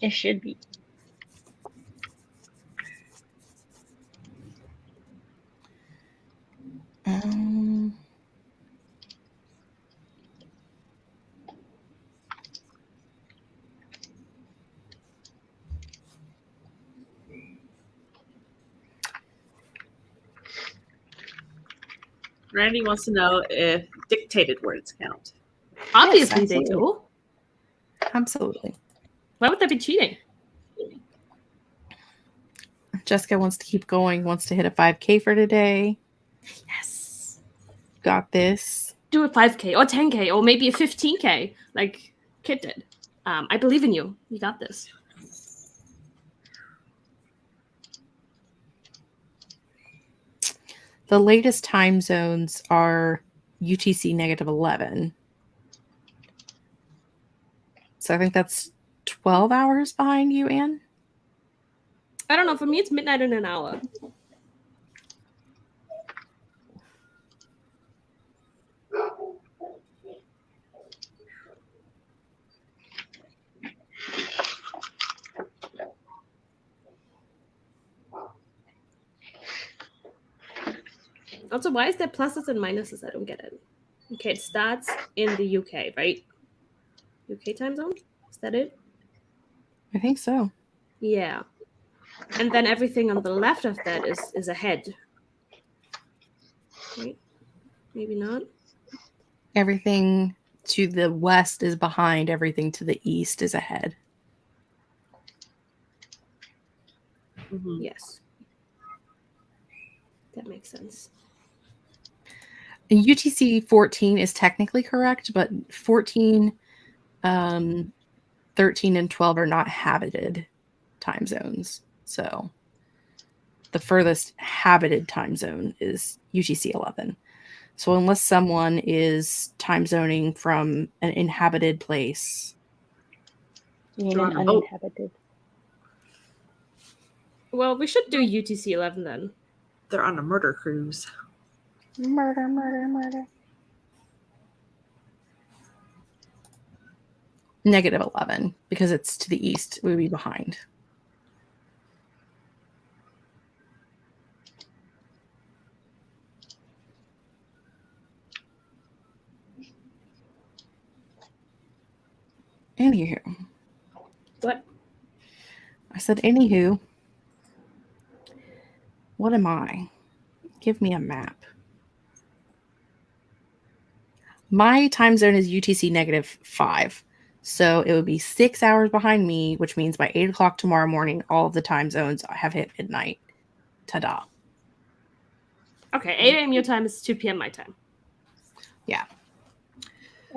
It should be. Randy wants to know if dictated words count. Obviously, they absolutely. do. Absolutely. Why would that be cheating? Jessica wants to keep going, wants to hit a 5K for today. Yes. Got this. Do a 5K or 10K or maybe a 15K, like Kit did. I believe in you. You got this. The latest time zones are UTC -11. So I think that's 12 hours behind you, Anne. I don't know. For me, it's midnight in an hour. Also, why is there pluses and minuses? I don't get it. Okay, it starts in the UK, right? UK time zone? Is that it? I think so. Yeah. And then everything on the left of that is ahead. Right? Maybe not. Everything to the west is behind. Everything to the east is ahead. Mm-hmm. Yes. That makes sense. And UTC 14 is technically correct, but 14, 13, and 12 are not habited time zones. So the furthest habited time zone is UTC 11. So unless someone is time zoning from an inhabited place. You mean They're an on a boat. uninhabited? Well, we should do UTC 11 then. They're on a murder cruise. Murder, murder, murder. -11 because it's to the east. We would be behind. Anywho. What? I said, anywho. What am I? Give me a map. My time zone is UTC -5. So it would be 6 hours behind me, which means by 8 o'clock tomorrow morning, all of the time zones have hit midnight. Ta-da. Okay, 8 a.m. your time is 2 p.m. my time. Yeah.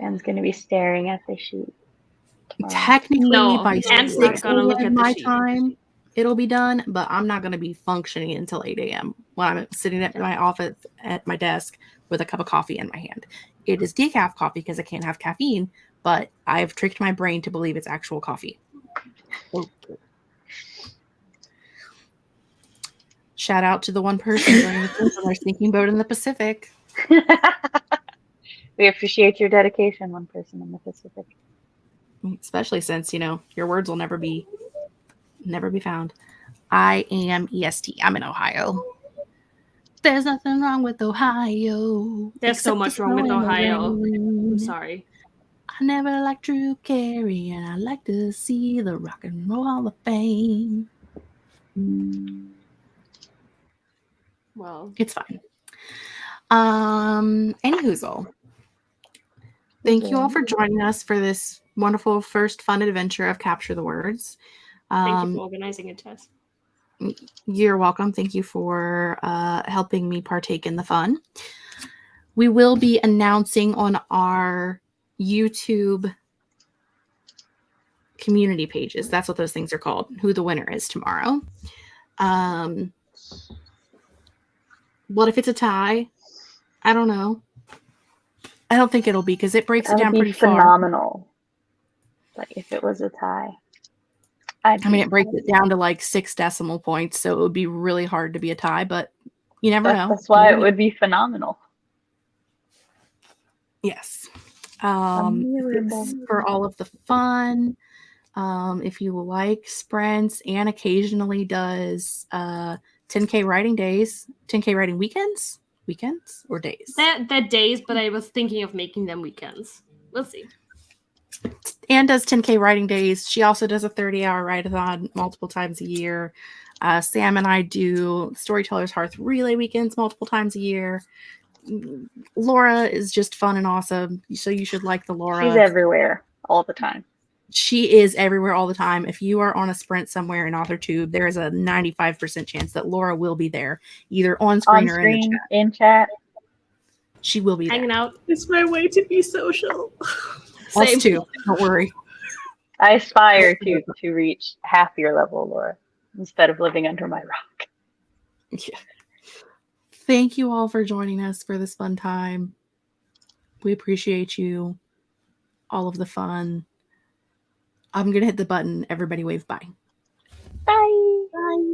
Anne's going to be staring at the sheet. tomorrow. Technically, No, by Anne's 6 not gonna look at the my sheet. time, it'll be done, but I'm not going to be functioning until 8 a.m. when I'm sitting at my office at my desk with a cup of coffee in my hand. It is decaf coffee because I can't have caffeine, but I've tricked my brain to believe it's actual coffee. Okay. Shout out to the one person joining the cruise on our sinking boat in the Pacific. We appreciate your dedication, one person in the Pacific. Especially since, your words will never be found. I am EST. I'm in Ohio. There's nothing wrong with Ohio. There's so except much the wrong with snow and the Ohio. rain. I'm sorry. I never liked Drew Carey, and I like to see the Rock and Roll Hall of Fame. Well, It's fine. Anyhoozle. Thank you all for joining us for this wonderful first fun adventure of Capture the Words. thank you for organizing it, Tess. You're welcome. Thank you for helping me partake in the fun. We will be announcing on our YouTube community pages. That's what those things are called. Who the winner is tomorrow. What if it's a tie? I don't know. I don't think it'll be because it breaks it down pretty far. Phenomenal. But if it was a tie, it breaks it down to like 6 decimal points, so it would be really hard to be a tie, but you never know. That's why it would be phenomenal. Yes. Thanks for all of the fun. If you like sprints, and occasionally does 10K writing days, 10K writing weekends or days. They're days, but I was thinking of making them weekends. We'll see. And does 10K writing days. She also does a 30-hour write-a-thon multiple times a year. Sam and I do Storytellers Hearth relay weekends multiple times a year. Laura is just fun and awesome, so you should like the Laura. She's everywhere all the time. She is everywhere all the time. If you are on a sprint somewhere in Authortube, there is a 95% chance that Laura will be there, either on screen or in the chat. In chat. She will be Hanging there. out. It's my way to be social. Same. Us too. Don't worry. I aspire to reach half your level, Laura, instead of living under my rock. Yeah. Thank you all for joining us for this fun time. We appreciate you. All of the fun. I'm going to hit the button. Everybody wave bye. Bye. Bye.